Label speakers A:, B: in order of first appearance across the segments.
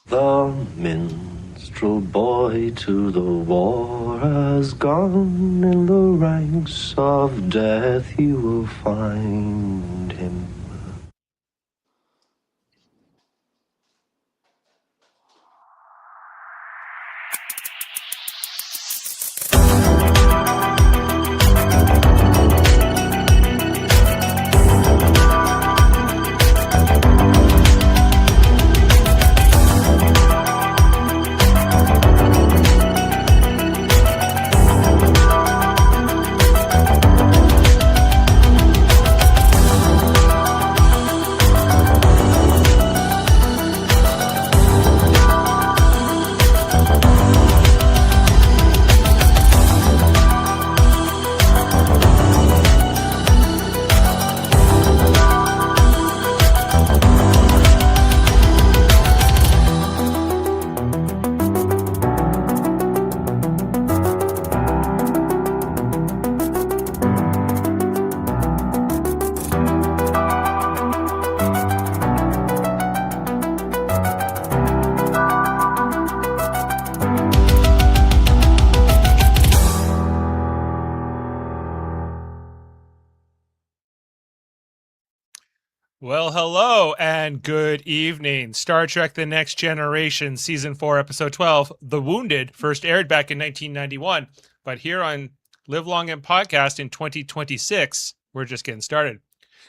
A: The minstrel boy to the war has gone. In the ranks of death you will find him.
B: Well, hello and good evening. Star Trek The Next Generation, Season 4, Episode 12, The Wounded, first aired back in 1991. But here on Live Long and Podcast in 2026, we're just getting started.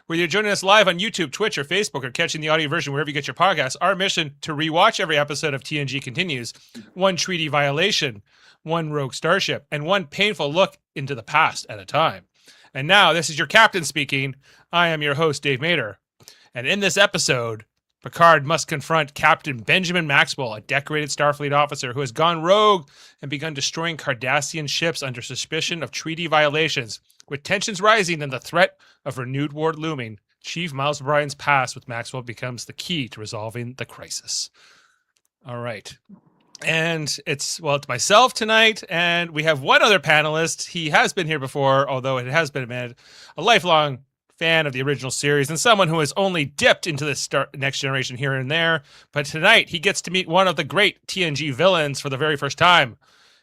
B: Whether you're joining us live on YouTube, Twitch, or Facebook, or catching the audio version wherever you get your podcasts, our mission to rewatch every episode of TNG continues. One treaty violation, one rogue starship, and one painful look into the past at a time. And now, this is your captain speaking. I am your host, Dave Mader. And in this episode, Picard must confront Captain Benjamin Maxwell, a decorated Starfleet officer who has gone rogue and begun destroying Cardassian ships under suspicion of treaty violations. With tensions rising and the threat of renewed war looming, Chief Miles O'Brien's past with Maxwell becomes the key to resolving the crisis. All right. And it's myself tonight, and we have one other panelist. He has been here before, although it has been a minute, a lifelong fan of the original series and someone who has only dipped into the Next Generation here and there. But tonight he gets to meet one of the great TNG villains for the very first time.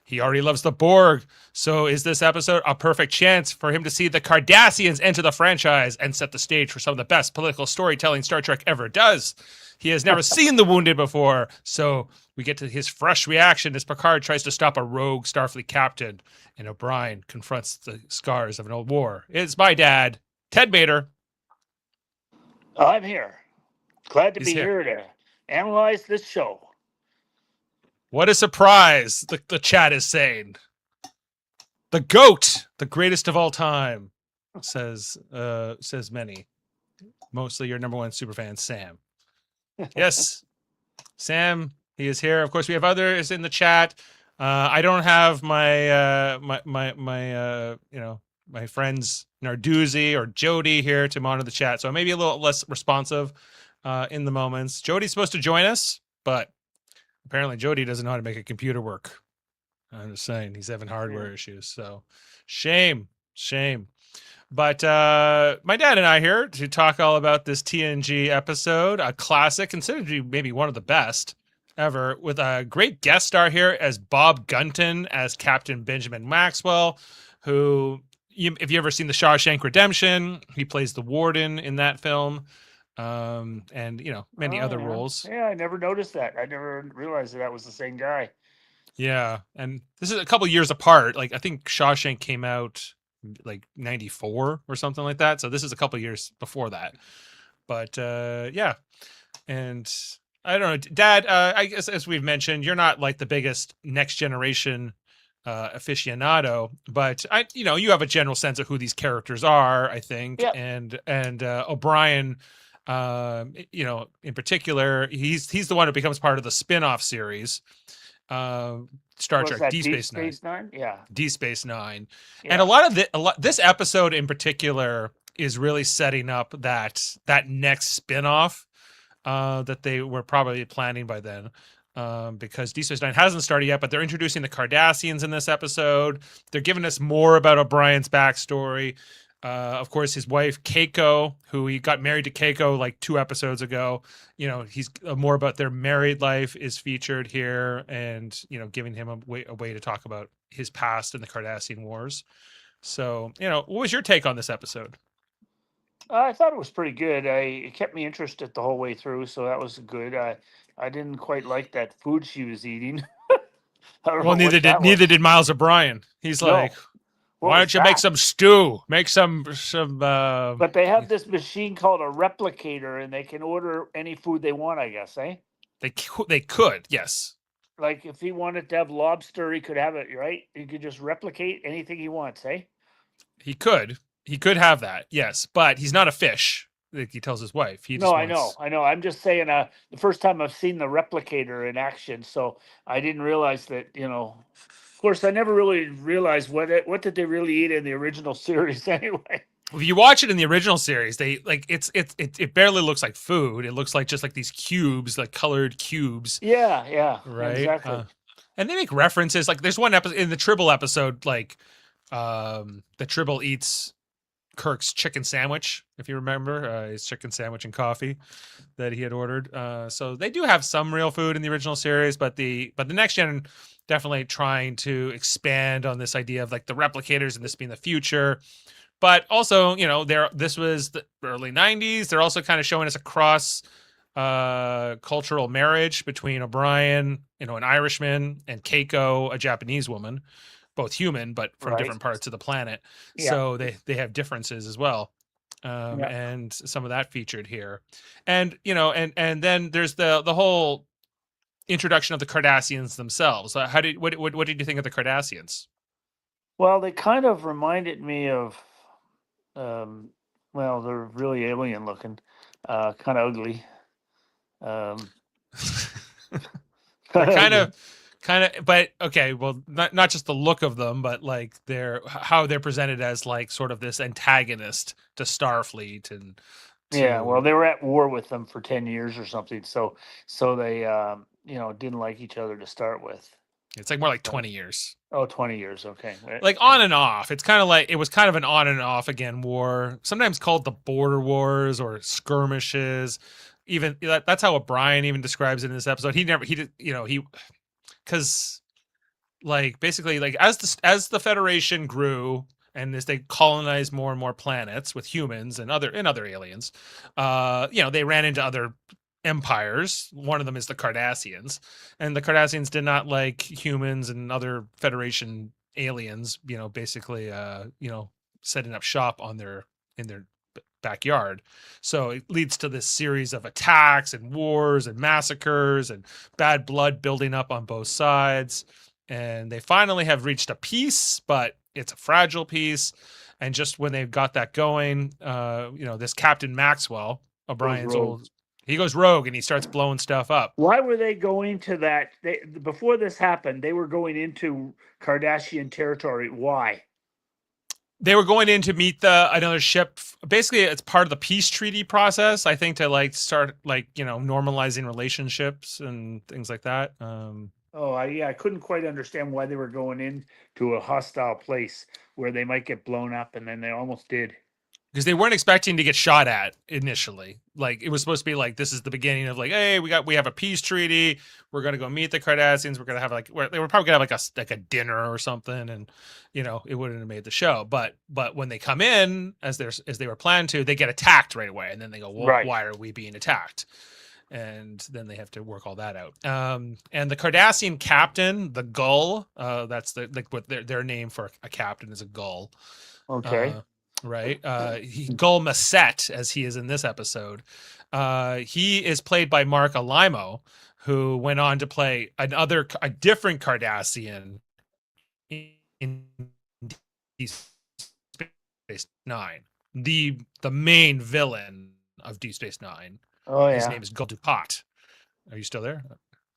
B: He already loves the Borg, so is this episode a perfect chance for him to see the Cardassians enter the franchise and set the stage for some of the best political storytelling Star Trek ever does? He has never seen The Wounded before, so we get to his fresh reaction as Picard tries to stop a rogue Starfleet captain, and O'Brien confronts the scars of an old war. It's my dad, Ted Bader.
C: I'm here. Glad to be here to analyze this show.
B: What a surprise, the chat is saying. The GOAT, the greatest of all time, says many. Mostly your number one superfan, Sam. Yes, Sam, he is here. Of course, we have others in the chat. I don't have my my friends Narduzzi or Jody here to monitor the chat, so I may be a little less responsive in the moments. Jody's supposed to join us, but apparently Jody doesn't know how to make a computer work. I'm just saying, he's having hardware issues, so shame. But my dad and I here to talk all about this TNG episode, a classic, considered to be maybe one of the best ever, with a great guest star here as Bob Gunton as Captain Benjamin Maxwell, who, if you ever seen the Shawshank Redemption, he plays the warden in that film, and many other roles.
C: Yeah, I never noticed that. I never realized that was the same guy.
B: Yeah, and this is a couple years apart. Like, I think Shawshank came out like 94 or something like that, so this is a couple years before that. But yeah, and I don't know, Dad, I guess as we've mentioned, you're not like the biggest Next Generation aficionado, but you have a general sense of who these characters are, I think.
C: Yep.
B: And O'Brien, in particular, he's the one who becomes part of the spin-off series, Star Trek Deep Space Nine.
C: Yeah,
B: Deep Space Nine. Yeah. And a lot of this episode in particular is really setting up that next spin-off that they were probably planning by then. Because Deep Space Nine hasn't started yet, but they're introducing the Cardassians in this episode. They're giving us more about O'Brien's backstory. Of course, his wife Keiko, who he got married to Keiko like 2 episodes ago. He's more about their married life is featured here, and giving him a way to talk about his past in the Cardassian Wars. So, what was your take on this episode?
C: I thought it was pretty good. It kept me interested the whole way through, so that was good. I didn't quite like that food she was eating. I don't
B: Well,
C: know what that was.
B: neither did Miles O'Brien. He's like,
C: What
B: why
C: was
B: don't you
C: that?
B: make some stew? Make some.
C: But they have this machine called a replicator, and they can order any food they want, I guess, eh?
B: They could, yes.
C: Like if he wanted to have lobster, he could have it, right? He could just replicate anything he wants, eh?
B: He could have that, yes, but he's not a fish. Like he tells his wife.
C: I know. I'm just saying. The first time I've seen the replicator in action, so I didn't realize that. Of course, I never really realized what did they really eat in the original series anyway.
B: If you watch it in the original series, they like it barely looks like food. It looks like just like these cubes, like colored cubes.
C: Yeah,
B: right.
C: exactly.
B: And they make references. Like there's one episode in the Tribble episode, like the Tribble eats Kirk's chicken sandwich, if you remember, his chicken sandwich and coffee that he had ordered. So they do have some real food in the original series, but the next gen definitely trying to expand on this idea of like the replicators and this being the future. But also, this was the early 90s. They're also kind of showing us a cross cultural marriage between O'Brien, an Irishman, and Keiko, a Japanese woman, both human, but from different parts of the planet. Yeah. So they have differences as well. And some of that featured here. And, and then there's the whole introduction of the Cardassians themselves. What did you think of the Cardassians?
C: Well, they kind of reminded me of, well, they're really alien looking, kind of ugly.
B: They're kind of, but okay, well, not just the look of them, but like how they're presented as like sort of this antagonist to Starfleet and.
C: Well, they were at war with them for 10 years or something, so they didn't like each other to start with.
B: It's like more like 20 years.
C: Oh, 20 years. Okay.
B: Like on and off. It's kind of like, it was kind of an on and off again war, sometimes called the border wars or skirmishes. Even that's how O'Brien even describes it in this episode. Because like basically like as the Federation grew and as they colonized more and more planets with humans and other aliens, they ran into other empires. One of them is the Cardassians, and the Cardassians did not like humans and other Federation aliens, basically setting up shop in their backyard. So it leads to this series of attacks and wars and massacres and bad blood building up on both sides. And they finally have reached a peace, but it's a fragile peace. And just when they've got that going, this Captain Maxwell, O'Brien's he goes rogue and he starts blowing stuff up.
C: Why were they going to that? Before this happened, they were going into Cardassian territory. Why?
B: They were going in to meet another ship. Basically, it's part of the peace treaty process, I think, to like start like, normalizing relationships and things like that.
C: I couldn't quite understand why they were going into a hostile place where they might get blown up, and then they almost did.
B: Because they weren't expecting to get shot at initially. Like it was supposed to be like, this is the beginning of like, hey, we have a peace treaty. We're gonna go meet the Cardassians. We're gonna have they were probably gonna have like a dinner or something, and it wouldn't have made the show. But when they come in as they were planned to, they get attacked right away, and then they go, well, why are we being attacked? And then they have to work all that out. And the Cardassian captain, the Gull, that's what their name for a captain is, a Gull.
C: Okay.
B: Right. Gull Massett, as he is in this episode. He is played by Mark Alimo, who went on to play a different Cardassian in Deep Space Nine. The main villain of Deep Space Nine.
C: Oh, yeah.
B: His name is Gul Dukat. Are you still there?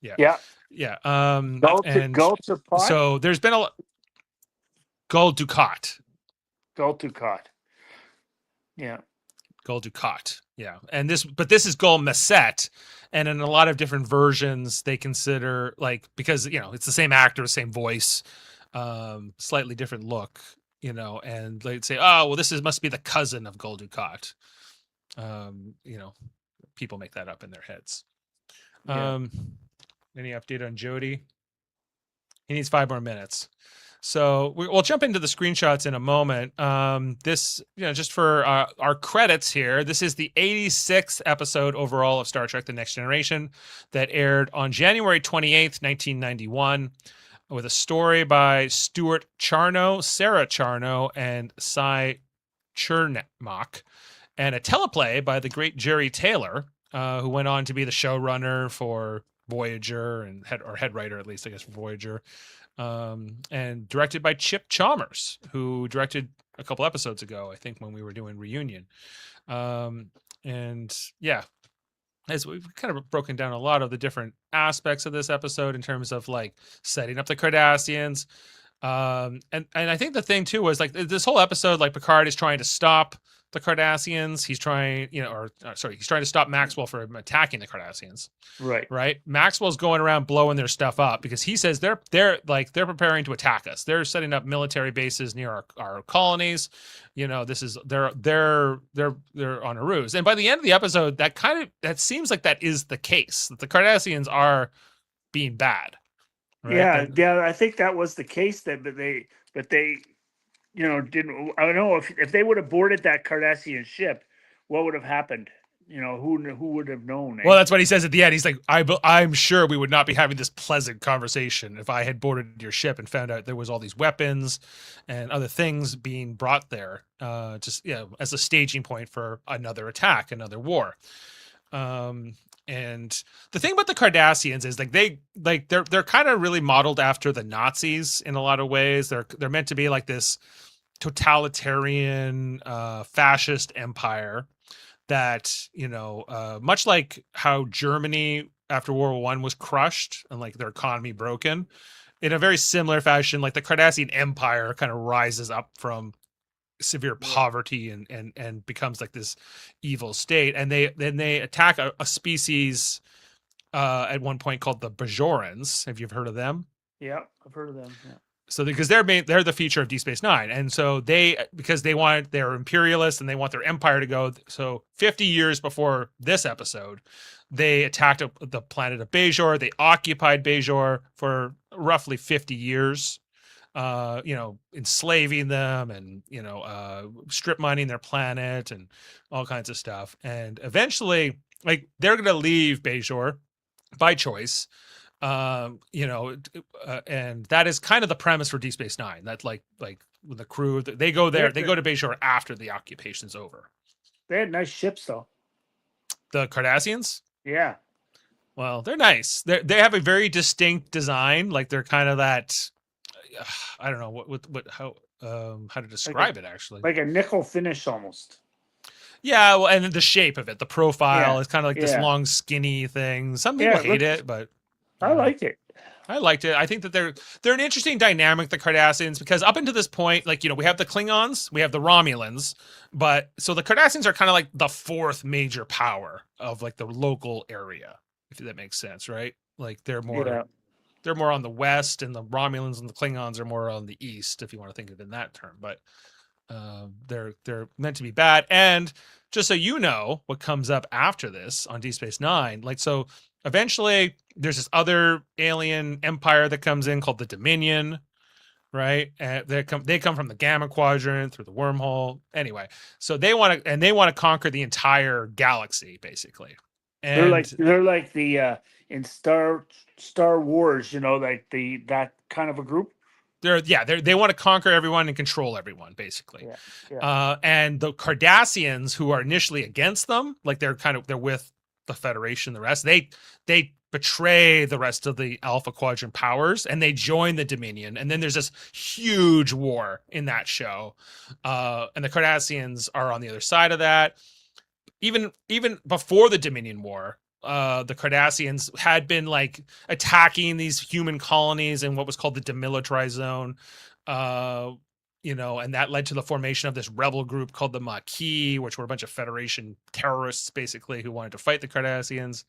B: Yeah.
C: Yeah.
B: Gul Dukat. So there's been Gul Dukat.
C: Gul Dukat. Yeah.
B: Gul Dukat. Yeah. And this is Gul Massett. And in a lot of different versions, they consider because, it's the same actor, same voice, slightly different look. you know, and they'd say, oh, well, must be the cousin of Gul Dukat. You know, people make that up in their heads.
C: Yeah.
B: Any update on Jody? He needs 5 more minutes. So we'll jump into the screenshots in a moment. This, you know, just for our credits here, this is the 86th episode overall of Star Trek The Next Generation that aired on January 28th, 1991, with a story by Stuart Charno, Sarah Charno, and Cy Chermak, and a teleplay by the great Jerry Taylor, who went on to be the showrunner for Voyager and head writer, at least, I guess, for Voyager. And directed by Chip Chalmers, who directed a couple episodes ago, I think, when we were doing Reunion. And yeah, as we've kind of broken down a lot of the different aspects of this episode in terms of like setting up the Cardassians. And I think the thing too was like this whole episode, like Picard is trying to stop the Cardassians. He's trying, you know, he's trying to stop Maxwell from attacking the Cardassians. Right. Maxwell's going around blowing their stuff up because he says they're preparing to attack us. They're setting up military bases near our colonies. You know, they're on a ruse. And by the end of the episode, that seems like that is the case, that the Cardassians are being bad.
C: Right? Yeah. I think that was the case then, but they, you know, didn't. I don't know if they would have boarded that Cardassian ship, what would have happened? You know, who would have known? Eh?
B: Well, that's what he says at the end. He's like, I'm sure we would not be having this pleasant conversation if I had boarded your ship and found out there was all these weapons and other things being brought there, just, you know, as a staging point for another attack, another war. And the thing about the Cardassians is they're kind of really modeled after the Nazis in a lot of ways. They're meant to be like this totalitarian, fascist empire that, you know, much like how Germany after World War I was crushed and like their economy broken, in a very similar fashion, like the Cardassian Empire kind of rises up from severe poverty and becomes like this evil state. And they attack a species at one point called the Bajorans. Have you heard of them?
C: Yeah, I've heard of them. Yeah.
B: So because they're the future of Deep Space Nine, and so they're imperialists and they want their empire to go. So 50 years before this episode, they attacked the planet of Bajor. They occupied Bajor for roughly 50 years, you know, enslaving them and, you know, strip mining their planet and all kinds of stuff. And eventually, like, they're going to leave Bajor by choice. You know, and that is kind of the premise for Deep Space Nine. That like when the crew, they go there, they go to Bajor after the occupation's over.
C: They had nice ships though.
B: The Cardassians? Yeah. Well, they're nice. They have a very distinct design. Like they're kind of that. I don't know how to describe it actually.
C: Like a nickel finish almost.
B: Yeah, well, and the shape of it, the profile is kind of like this long, skinny thing. Some people hate it, but
C: I like it.
B: I liked it. I think that they're an interesting dynamic, the Cardassians, because up until this point, like, you know, we have the Klingons, we have the Romulans, but so the Cardassians are kind of like the fourth major power of like the local area, if that makes sense, right? Like they're more on the west, and the Romulans and the Klingons are more on the east, if you want to think of it in that term. But they're meant to be bad. And just so you know, what comes up after this on Deep Space Nine, like, so eventually there's this other alien empire that comes in called the Dominion, right? And they come from the Gamma Quadrant through the wormhole. Anyway, so they want to conquer the entire galaxy, basically. And
C: they're like the in Star Wars, you know, like that kind of a group.
B: They want to conquer everyone and control everyone, basically. And the Cardassians, who are initially against them, like they're with the Federation, the rest, they betray the rest of the Alpha Quadrant powers and they join the Dominion. And then there's this huge war in that show. And the Cardassians are on the other side of that. Even before the Dominion War, the Cardassians had been like attacking these human colonies in what was called the demilitarized zone. You know, and that led to the formation of this rebel group called the Maquis, which were a bunch of Federation terrorists, basically, who wanted to fight the Cardassians.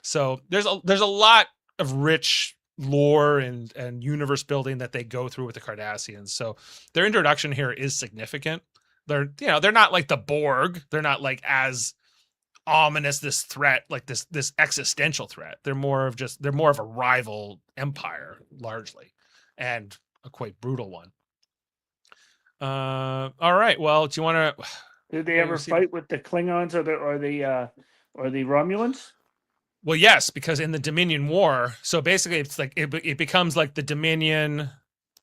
B: So there's a lot of rich lore and universe building that they go through with the Cardassians. So their introduction here is significant. They're not like the Borg. They're not like as ominous this threat, like this existential threat. They're more of a rival empire largely, and a quite brutal one. All right. Well, do you want to?
C: Did they ever fight with the Klingons or the Romulans?
B: Well, yes, because in the Dominion War, so basically it's like it becomes like the Dominion,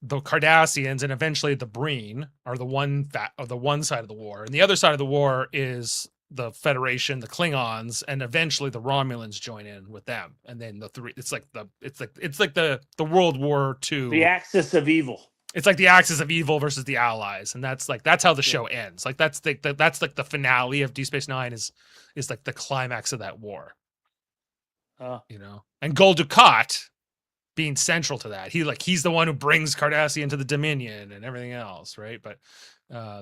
B: the Cardassians, and eventually the Breen are the one side of the war, and the other side of the war is the Federation, the Klingons, and eventually the Romulans join in with them, and then the three. It's like the World War II.
C: The axis of evil.
B: It's like the axis of evil versus the Allies, and that's how the show ends. Like that's like the finale of Deep Space Nine is like the climax of that war. And Gul Dukat being central to that. He's the one who brings Cardassian to the Dominion and everything else, right? But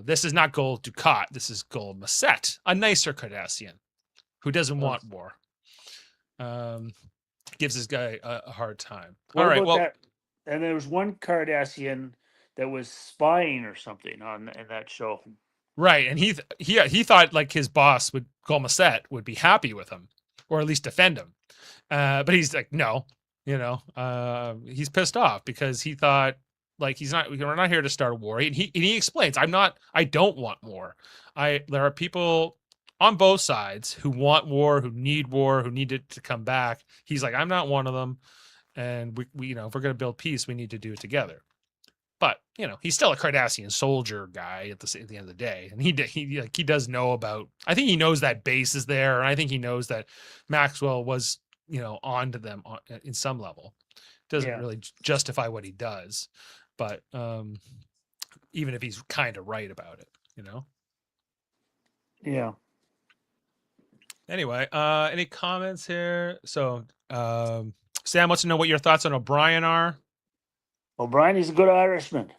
B: this is not Gul Dukat. This is Gul Macet, a nicer Cardassian who doesn't want war. Gives this guy a hard time. All right, well,
C: and there was one Cardassian that was spying or something in that show.
B: Right, and he thought like his boss Gul Macet would be happy with him, or at least defend him. But he's like, no, he's pissed off because he thought like we're not here to start a war. And he explains, I don't want war. There are people on both sides who want war, who need it to come back. He's like, I'm not one of them. And we if we're going to build peace, we need to do it together. But he's still a Cardassian soldier guy at the end of the day, and he does know about. I think he knows that base is there, and I think he knows that Maxwell was onto them in some level. Doesn't really justify what he does, but even if he's kind of right about it,
C: Yeah.
B: Anyway, any comments here? So Sam wants to know what your thoughts on O'Brien are.
C: O'Brien, he's a good Irishman.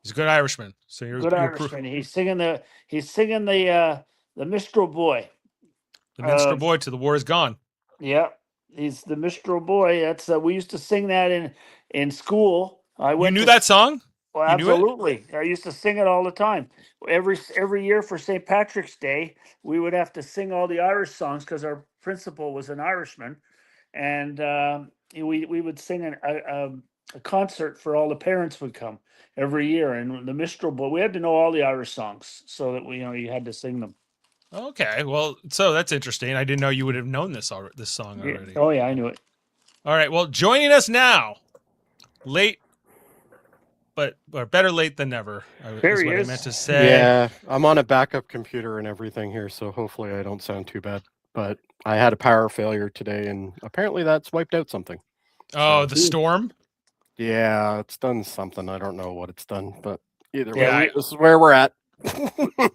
B: He's a good Irishman. So you're
C: good Irishman. He's singing the Minstrel Boy.
B: The Minstrel Boy to the War Is Gone.
C: Yeah, he's the Minstrel Boy. That's we used to sing that in school.
B: You knew that song?
C: Well, absolutely. I used to sing it all the time. Every year for St. Patrick's Day, we would have to sing all the Irish songs because our principal was an Irishman, and we would sing a concert for all the parents would come every year, and the Minstrel Boy. We had to know all the Irish songs so that you had to sing them.
B: Okay, well, so that's interesting. I didn't know you would have known this song already.
C: Oh yeah, I knew it.
B: All right, well, joining us now, late, but better late than never.
C: There he
B: is.
C: I
B: meant to say.
D: Yeah, I'm on a backup computer and everything here, so hopefully I don't sound too bad. But I had a power failure today, and apparently that's wiped out something.
B: Oh, the storm?
D: Yeah, it's done something. I don't know what it's done, but either way, this is where we're at.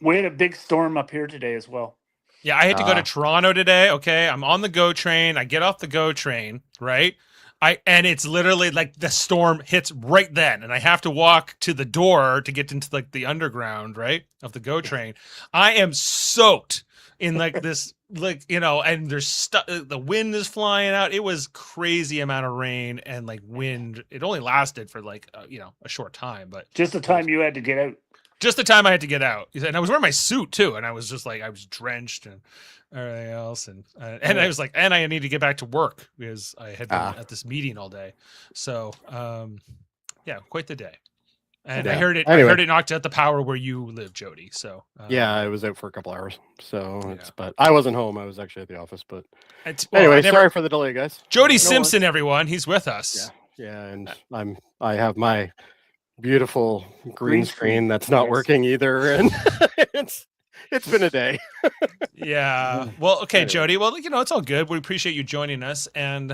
C: We had a big storm up here today as well.
B: Yeah, I had to go to Toronto today. Okay, I'm on the GO train. I get off the GO train, right? And it's literally like the storm hits right then, and I have to walk to the door to get into like the underground, right, of the GO train. I am soaked in like this, like and there's the wind is flying out. It was crazy amount of rain and like wind. It only lasted for like a short time, but
C: just the time you had to get out.
B: Just the time I had to get out, and I was wearing my suit too, and I was just like I was drenched and everything else, and I was like, and I need to get back to work because I had been at this meeting all day. So yeah, quite the day. And I heard it. Anyway. I heard it knocked out the power where you live, Jody. So
D: yeah, I was out for a couple hours. So but I wasn't home. I was actually at the office. But
B: anyway,
D: sorry for the delay, guys.
B: Jody Simpson, everyone, he's with us.
D: Yeah, and I have my beautiful green screen that's not working either, and it's been a day.
B: Yeah. Well, okay, anyway. Jody. Well, it's all good. We appreciate you joining us, and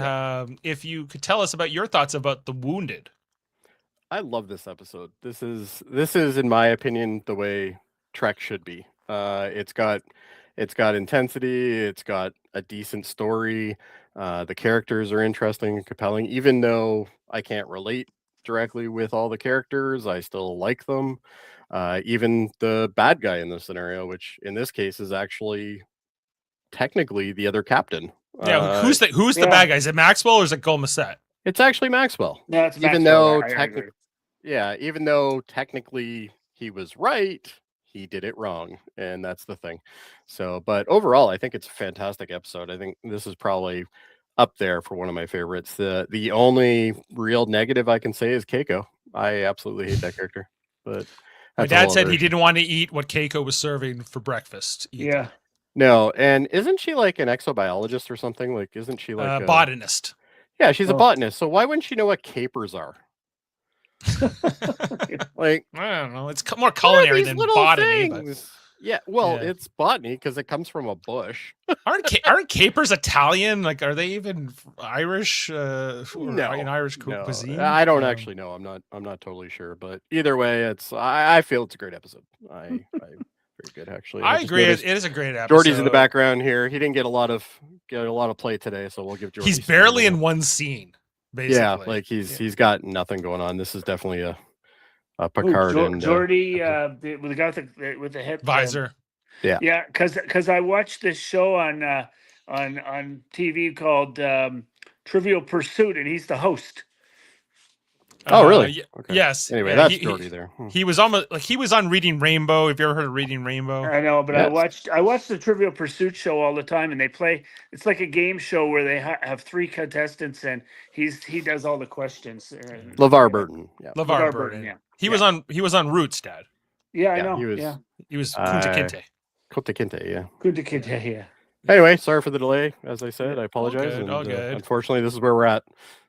B: if you could tell us about your thoughts about The Wounded.
D: I love this episode. This is, in my opinion, the way Trek should be. It's got intensity. It's got a decent story. The characters are interesting and compelling, even though I can't relate directly with all the characters. I still like them. Even the bad guy in this scenario, which in this case is actually technically the other captain.
B: Yeah, who's the bad guy? Is it Maxwell or is it Gul Macet?
D: It's actually Maxwell.
C: No, it's
D: Even
C: Maxwell.
D: though
C: I agree.
D: even though technically he was right, he did it wrong, and that's the thing. So, but overall, I think it's a fantastic episode. I think this is probably up there for one of my favorites. The only real negative I can say is Keiko. I absolutely hate that character. But
B: My
D: that's a
B: dad
D: whole
B: said
D: other
B: he
D: issue.
B: didn't want to eat what Keiko was serving for breakfast. Either.
C: Yeah.
D: No, and isn't she like an exobiologist or something? Like, isn't she like a
B: botanist?
D: Yeah, she's a
C: Oh.
D: botanist. So why wouldn't she know what capers are? Like,
B: I don't know. It's more
D: what are
B: culinary
D: these
B: than
D: little
B: botany. But
D: things? Yeah, well,
B: Yeah.
D: it's botany because it comes from a bush.
B: aren't capers Italian? Like, are they even Irish?
D: No,
B: in Irish
D: no,
B: cuisine?
D: I don't actually know. I'm not totally sure, but either way, I feel it's a great episode. I very good actually.
B: I
D: just
B: agree. It
D: noticed
B: is a great episode.
D: Jordy's in the background here. He didn't get a lot of play today, so we'll give Jordy.
B: He's barely in one scene. Basically.
D: Yeah, like he's got nothing going on. This is definitely a Picard and
C: Jordy, with the guy with the head
B: visor.
C: Yeah, because I watched this show on TV called Trivial Pursuit, and he's the host.
D: Oh, really?
B: Okay. Yes.
D: Anyway, that's Jody there.
B: He was almost like he was on Reading Rainbow. Have you ever heard of Reading Rainbow?
C: I know, but yes. I watched the Trivial Pursuit show all the time, and they play. It's like a game show where they have 3 contestants, and he does all the questions.
D: LeVar Burton. Yeah.
B: LeVar Burton. Yeah. He was on Roots, Dad.
C: Yeah, I know.
B: He was Kunta Kinte.
D: Kunta Kinte, yeah.
C: Kunta Kinte, yeah.
D: Anyway, sorry for the delay. As I said, I apologize.
B: All good.
D: Unfortunately, this is where we're at.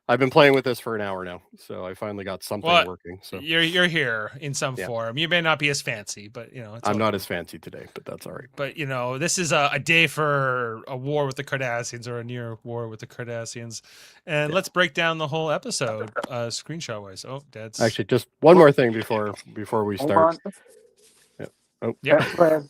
D: I've been playing with this for an hour now, so I finally got something working. So
B: you're here in some form. You may not be as fancy, but
D: I'm not as fancy today, but that's all right.
B: But this is a day for a war with the Cardassians, or a near war with the Cardassians, and let's break down the whole episode screenshot wise. Oh, Dad's
D: actually just one more thing before we start.
B: Yeah. Oh, yeah.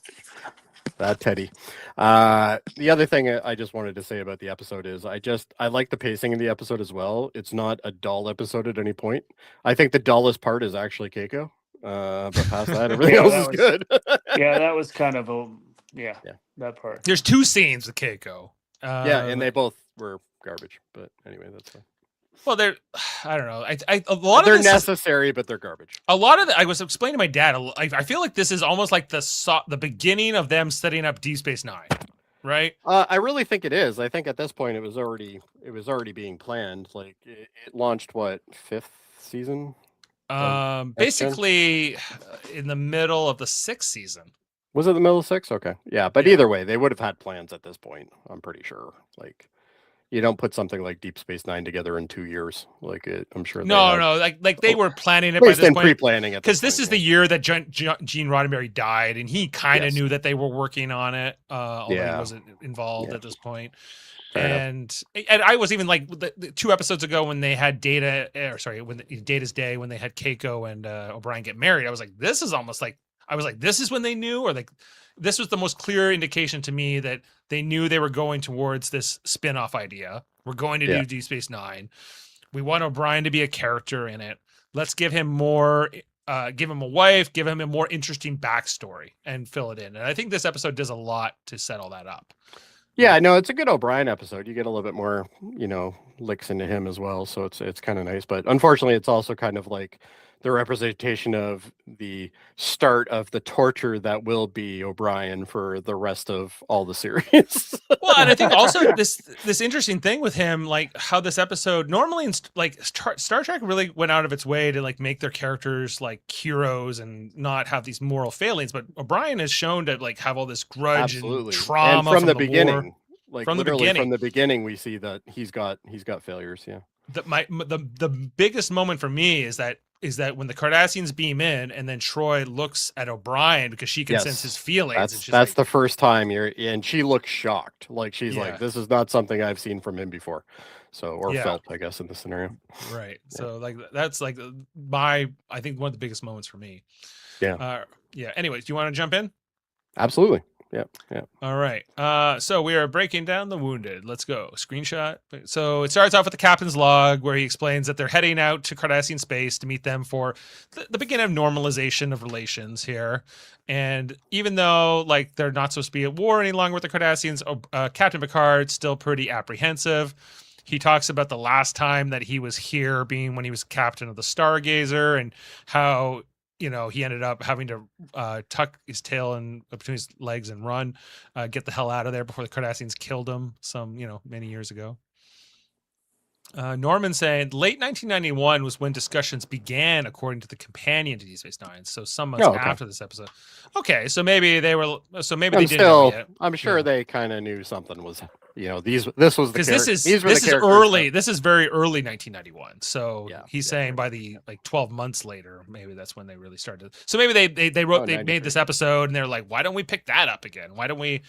D: That Teddy. The other thing I just wanted to say about the episode is I like the pacing in the episode as well. It's not a dull episode at any point. I think the dullest part is actually Keiko. But past that, everything else is good.
C: Yeah, that was kind of that part.
B: There's 2 scenes with Keiko.
D: And they both were garbage. But anyway, that's fine.
B: Well, I don't know. A lot
D: they're
B: of this
D: necessary, but they're garbage.
B: A lot of I was explaining to my dad. I feel like this is almost like the beginning of them setting up Deep Space Nine, right?
D: I really think it is. I think at this point it was already being planned. Like it launched 5th season?
B: Basically in the middle of the 6th season.
D: Was it the middle of 6? Okay, yeah. But either way, they would have had plans at this point. I'm pretty sure. Like. You don't put something like Deep Space Nine together in 2 years. I'm sure.
B: No. Like they were planning it by this point.
D: Pre-planning it.
B: Because this is the year that Gene Roddenberry died, and he kind of knew that they were working on it, although he wasn't involved at this point. And I was even like the 2 episodes ago when they had when Data's Day, when they had Keiko and O'Brien get married, I was like, this is almost like this is when they knew, or like this was the most clear indication to me that they knew they were going towards this spin-off idea. We're going to do Deep Space Nine. We want O'Brien to be a character in it. Let's give him more, give him a wife, give him a more interesting backstory, and fill it in. And I think this episode does a lot to set all that up.
D: Yeah, no, it's a good O'Brien episode. You get a little bit more, licks into him as well. So it's kind of nice. But unfortunately, it's also kind of like the representation of the start of the torture that will be O'Brien for the rest of all the series.
B: Well, and I think also this interesting thing with him, like how this episode normally, like Star Trek really went out of its way to like make their characters like heroes and not have these moral failings. But O'Brien has shown to like have all this grudge and trauma
D: and from the beginning.
B: War.
D: Like
B: from
D: the beginning, we see that he's got failures. Yeah.
B: The biggest moment for me is that when the Cardassians beam in and then Troy looks at O'Brien because she can sense his feelings.
D: That's the first time and she looks shocked. Like she's like, this is not something I've seen from him before. So, felt, I guess, in the scenario.
B: Right. Yeah. So like, that's like I think one of the biggest moments for me.
D: Yeah.
B: Anyways, do you want to jump in?
D: Absolutely. Yeah.
B: All right. So we are breaking down the Wounded. Let's go. Screenshot. So it starts off with the captain's log where he explains that they're heading out to Cardassian space to meet them for the beginning of normalization of relations here. And even though like they're not supposed to be at war any longer with the Cardassians, Captain Picard's still pretty apprehensive. he talks about the last time that he was here being when he was captain of the Stargazer, and how, you know, he ended up having to tuck his tail in between his legs and run, get the hell out of there before the Cardassians killed him many years ago. Norman saying late 1991 was when discussions began, according to the companion to Deep Space Nine. So some months after this episode. Okay, so maybe they were. So maybe they didn't know yet.
D: I'm sure they kind of knew something was. This was the
B: because this is early. This is very early 1991. So he's saying by the 12 months later, maybe that's when they really started. So maybe they made this episode and they're like, why don't we pick that up again? Why don't we?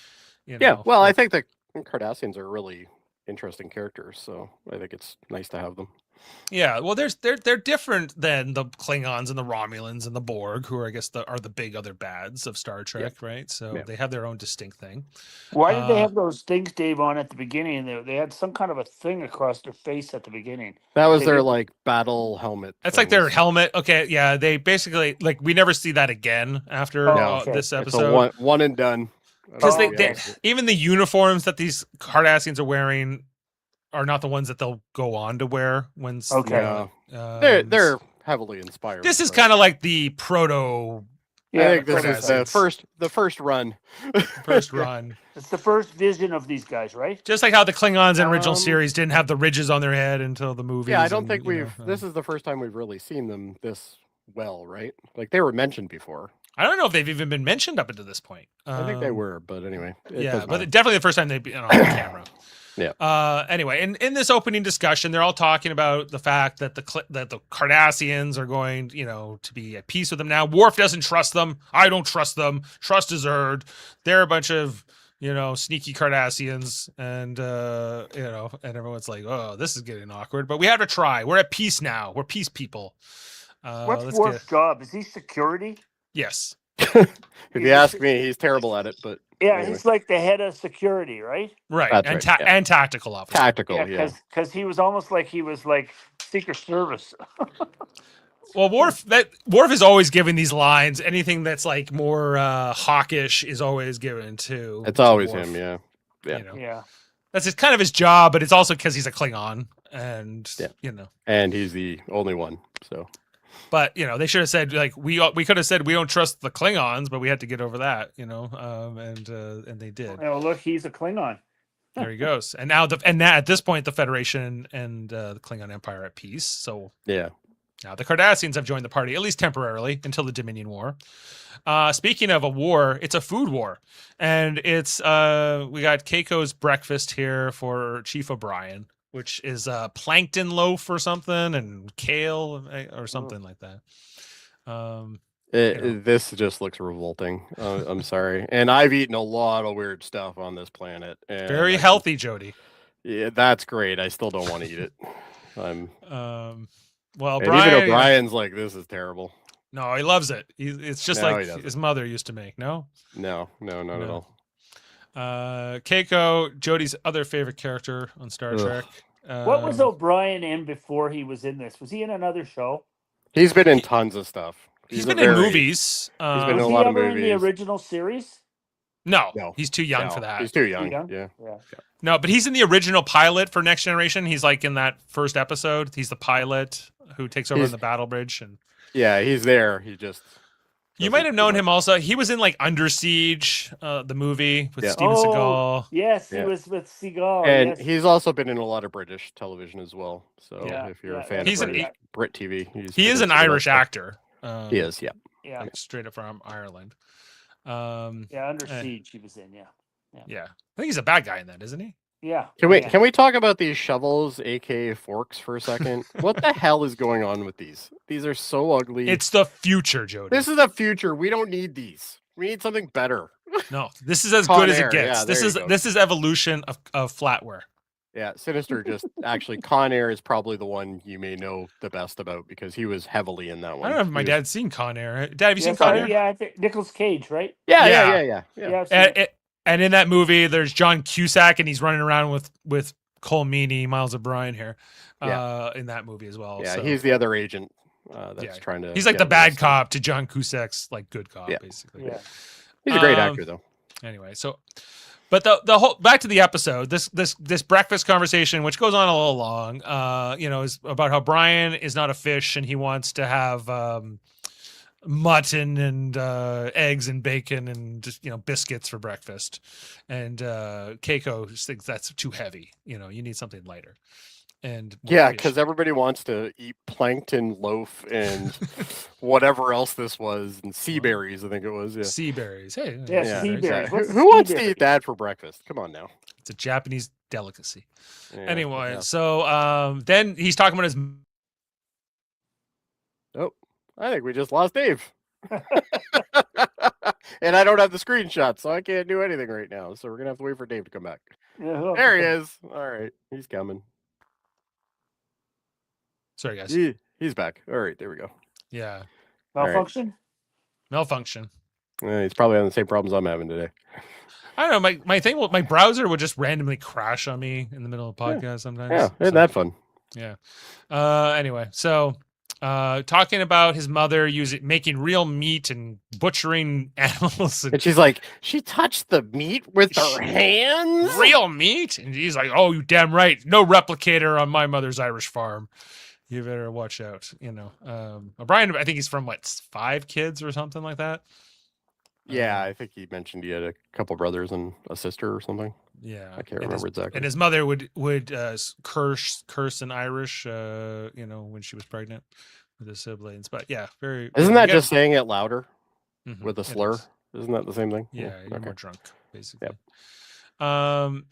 D: Well, I think the Cardassians are really interesting characters, so I think it's nice to have them.
B: Yeah, well, they're different than the Klingons and the Romulans and the Borg, who are, I guess, are the big other bads of Star Trek, right? So they have their own distinct thing.
C: Why did they have those things, Dave, on at the beginning? They had some kind of a thing across their face at the beginning.
D: That was their battle helmet.
B: That's like their helmet. Okay, yeah, they basically we never see that again after this episode.
D: It's a one and done.
B: Because even the uniforms that these Cardassians are wearing are not the ones that they'll go on to wear when.
D: They're heavily inspired.
B: This is kind of like the proto.
D: I think this is the first run.
B: First run.
C: It's the first vision of these guys, right?
B: Just like how the Klingons in original series didn't have the ridges on their head until the movies.
D: Yeah, I don't think this is the first time we've really seen them this well, right? Like they were mentioned before.
B: I don't know if they've even been mentioned up until this point.
D: I think they were, but anyway.
B: But definitely the first time they've been on camera.
D: Yeah.
B: Anyway, in this opening discussion, they're all talking about the fact that the Cardassians are going, to be at peace with them now. Worf doesn't trust them. I don't trust them. Trust is earned. They're a bunch of, sneaky Cardassians, and and everyone's like, oh, this is getting awkward. But we have to try. We're at peace now. We're peace people.
C: What's Worf's job? Is he security?
B: Yes.
D: If you ask me, he's terrible at it, but
C: anyway. He's like the head of security, right?
B: Right, and tactical officer.
D: Tactical,
C: because he was almost like he was like Secret Service.
B: Well, Worf is always giving these lines. Anything that's like more hawkish is always given to.
D: It's always
B: Worf.
D: him, yeah.
B: That's kind of his job, but it's also because he's a Klingon, and
D: and he's the only one, so.
B: But they should have said we could have said we don't trust the Klingons, but we had to get over that, and they did.
C: Oh, look, he's a Klingon.
B: There he goes. And now at this point, the Federation and the Klingon Empire are at peace. So now the Cardassians have joined the party, at least temporarily, until the Dominion War. Speaking of a war, it's a food war, and it's we got Keiko's breakfast here for Chief O'Brien, which is a plankton loaf or something, and kale or something like that.
D: This just looks revolting. I'm sorry. And I've eaten a lot of weird stuff on this planet. And
B: very healthy, Jody.
D: Yeah, that's great. I still don't want to eat it.
B: Well,
D: Brian, even O'Brien's like, this is terrible.
B: No, he loves it. It's just like his mother used to make. No, not at all. Keiko, Jody's other favorite character on Star Trek.
C: What was O'Brien in before he was in this? Was he in another show?
D: He's been in tons of stuff.
B: He's been in movies.
D: He's been in a lot of movies.
C: In the original series?
B: No, he's too young for that.
D: He's too young. Yeah.
B: No, but he's in the original pilot for Next Generation. He's like in that first episode. He's the pilot who takes over in the battle bridge, and
D: he's there. He just.
B: You might have known him also. He was in like Under Siege, the movie with Steven Seagal.
C: Yes, he was with Seagal.
D: And he's also been in a lot of British television as well. So if you're a fan of Brit TV,
B: he is an Irish actor.
D: He is, yeah.
B: Like straight up from Ireland.
C: Under Siege he was in, yeah.
B: I think he's a bad guy in that, isn't he?
C: Yeah.
D: Can we talk about these shovels, aka forks, for a second? What the hell is going on with these? These are so ugly.
B: It's the future, Jody.
D: This is the future. We don't need these. We need something better.
B: No, this is as good as it gets. This is evolution of flatware.
D: Yeah, Sinister just actually Con Air is probably the one you may know the best about because he was heavily in that one.
B: I don't know if my dad's seen Con Air. Dad, have you seen Con Air?
C: Yeah, I think Nicolas Cage, right?
D: Yeah.
B: And in that movie, there's John Cusack, and he's running around with Cole Meany, Miles O'Brien here, in that movie as well.
D: Yeah, he's the other agent that's trying to.
B: He's like the bad cop to John Cusack's like good cop, basically.
C: Yeah,
D: he's a great actor though.
B: Anyway, so But the whole back to the episode, this breakfast conversation, which goes on a little long, is about how Brian is not a fish and he wants to have mutton and eggs and bacon and just biscuits for breakfast, and Keiko just thinks that's too heavy. You need something lighter. And
D: yeah, because everybody wants to eat plankton loaf and whatever else this was, and sea berries, I think it was. Yeah.
B: Sea berries. Hey,
C: sea berries.
D: Who wants to eat that for breakfast? Come on now.
B: It's a Japanese delicacy.
D: Yeah,
B: anyway,
D: yeah.
B: So then he's talking about his.
D: Oh, I think we just lost Dave. And I don't have the screenshot, so I can't do anything right now. So we're gonna have to wait for Dave to come back. There he is. All right, he's coming.
B: Sorry, guys.
D: He's back. All right, there we go.
B: Yeah.
C: Malfunction?
B: Right. Malfunction.
D: He's probably having the same problems I'm having today.
B: I don't know. My thing, my browser would just randomly crash on me in the middle of a podcast sometimes.
D: Yeah, isn't that fun?
B: Yeah. Anyway, so talking about his mother making real meat and butchering animals.
D: And she's like, she touched the meat with her hands?
B: Real meat? And he's like, oh, you damn right. No replicator on my mother's Irish farm. You better watch out. Brian, I think he's from 5 kids or something like that.
D: Yeah, I think he mentioned he had a couple brothers and a sister or something.
B: Yeah,
D: I can't remember exactly.
B: And his mother would curse in Irish, when she was pregnant with his siblings. But yeah, very.
D: Isn't that just saying it louder with a slur?
B: Isn't
D: that the same thing?
B: Yeah, you're more drunk, basically.
D: Yep.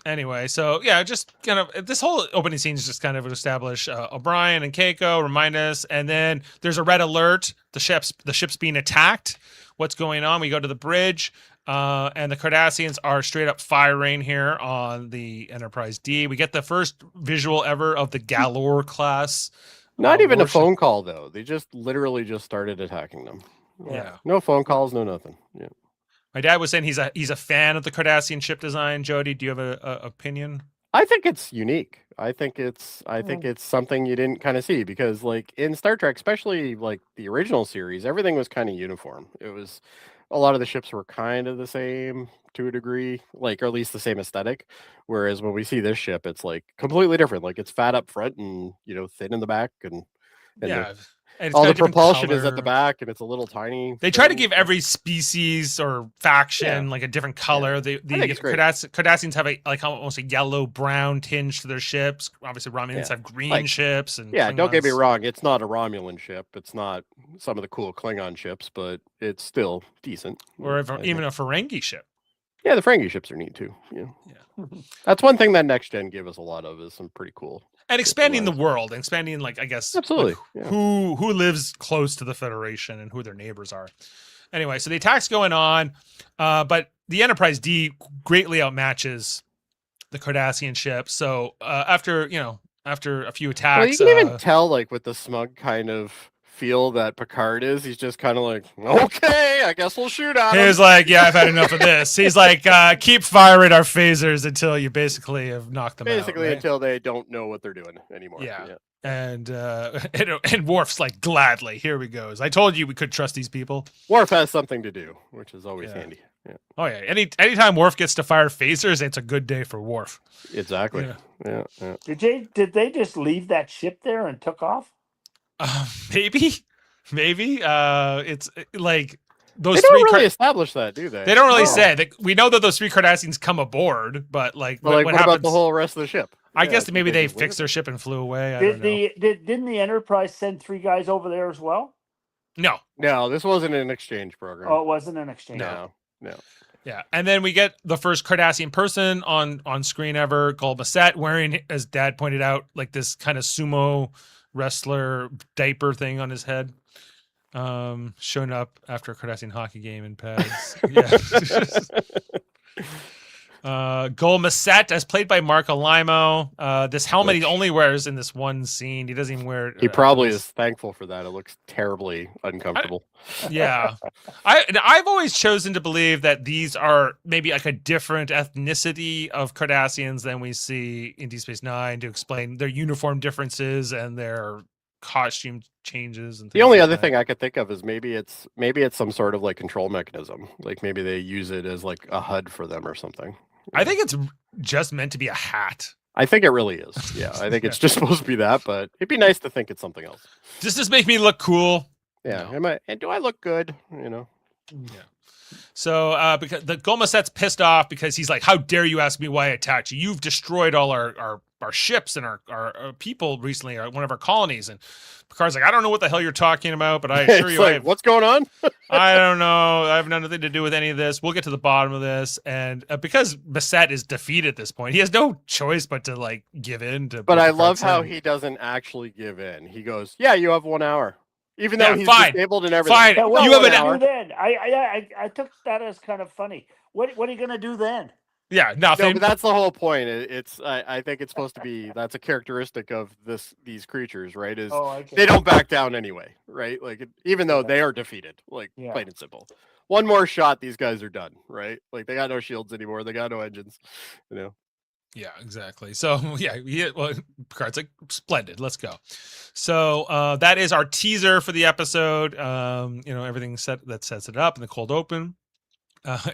B: Anyway, so yeah, just kind of this whole opening scene is just kind of establish O'Brien and Keiko, remind us, and then there's a red alert. The ship's being attacked. What's going on? We go to the bridge, and the Cardassians are straight up firing here on the Enterprise D. We get the first visual ever of the Galore class.
D: Not even warship. A phone call though. They just literally just started attacking them.
B: Yeah.
D: No phone calls, no nothing. Yeah.
B: My dad was saying he's a fan of the Cardassian ship design. Jody, do you have a opinion?
D: I think it's unique. I think it's something you didn't kind of see because like in Star Trek, especially like the original series, everything was kind of uniform. It was a lot of the ships were kind of the same to a degree, like or at least the same aesthetic. Whereas when we see this ship, it's like completely different. Like it's fat up front and thin in the back and
B: yeah.
D: And all the propulsion is at the back, and it's a little tiny.
B: They try to give every species or faction like a different color.
D: Yeah.
B: The Cardassians have almost a yellow-brown tinge to their ships. Obviously, Romulans have green ships. And
D: yeah,
B: Klingons.
D: Don't get me wrong. It's not a Romulan ship. It's not some of the cool Klingon ships, but it's still decent.
B: Or even a Ferengi ship.
D: Yeah, the Ferengi ships are neat too. Yeah. That's one thing that Next Gen gave us a lot of is some pretty cool.
B: And expanding the world, expanding I guess
D: absolutely
B: who lives close to the Federation and who their neighbors are. Anyway, so the attack's going on, but the Enterprise D greatly outmatches the Cardassian ship. So after a few attacks,
D: well, you can even tell with the smug kind of feel that Picard is. He's just kind of like, okay, I guess we'll shoot at him.
B: He's like, yeah, I've had enough of this. He's like, keep firing our phasers until you basically have knocked them out.
D: Basically, until they don't know what they're doing anymore.
B: Yeah. And Worf's like, gladly, here we go. I told you we could trust these people.
D: Worf has something to do, which is always handy. Yeah.
B: Oh yeah. Anytime Worf gets to fire phasers, it's a good day for Worf.
D: Exactly. Yeah.
C: Did they just leave that ship there and took off?
B: Maybe. It's like those
D: they don't really establish that, do they?
B: They don't really say. We know that those 3 Cardassians come aboard, but what happens,
D: about the whole rest of the ship?
B: I guess maybe they fixed their ship and flew away.
C: Didn't the Enterprise send 3 guys over there as well?
B: No,
D: this wasn't an exchange program.
C: Oh, it wasn't an exchange.
D: No.
B: Yeah, and then we get the first Cardassian person on screen ever called Masset, wearing, as Dad pointed out, like this kind of sumo wrestler diaper thing on his head, showing up after a Cardassian hockey game in pads. Gul Masset, as played by Mark Alimo. This helmet he only wears in this one scene. He doesn't even wear it.
D: He probably is thankful for that. It looks terribly uncomfortable.
B: I've always chosen to believe that these are maybe like a different ethnicity of Cardassians than we see in Deep Space Nine, to explain their uniform differences and their costume changes. And
D: the only other thing I could think of is maybe it's some sort of control mechanism. Like maybe they use it as like a HUD for them or something.
B: I think it's just meant to be a hat.
D: I think it really is. Yeah, I think it's just supposed to be that, but it'd be nice to think it's something else.
B: Does this make me look cool?
D: Yeah.
B: No.
D: And do I look good?
B: Yeah. So because the Golmaset's pissed off because he's like, how dare you ask me why I attacked you? You've destroyed all our ships and our people recently, or one of our colonies. And Picard's like, I don't know what the hell you're talking about, but I assure you,
D: like, what's going on?
B: I don't know. I have nothing to do with any of this. We'll get to the bottom of this. And because Beset is defeated at this point, he has no choice but to like give in to.
D: But I love how he doesn't actually give in. He goes, yeah, you have 1 hour. Even though he's disabled and everything.
B: Fine.
C: Yeah,
B: you have an
C: hour. Then I took that as kind of funny. What are you gonna do then?
B: Yeah, nothing.
D: No, but that's the whole point. I think it's supposed to be that's a characteristic of these creatures, right? Is they don't back down anyway, right? Like even though they are defeated, like plain and simple. One more shot, these guys are done, right? Like they got no shields anymore, they got no engines, you know.
B: Yeah, exactly. So Picard's like, splendid. Let's go. So that is our teaser for the episode. Everything that sets it up in the cold open.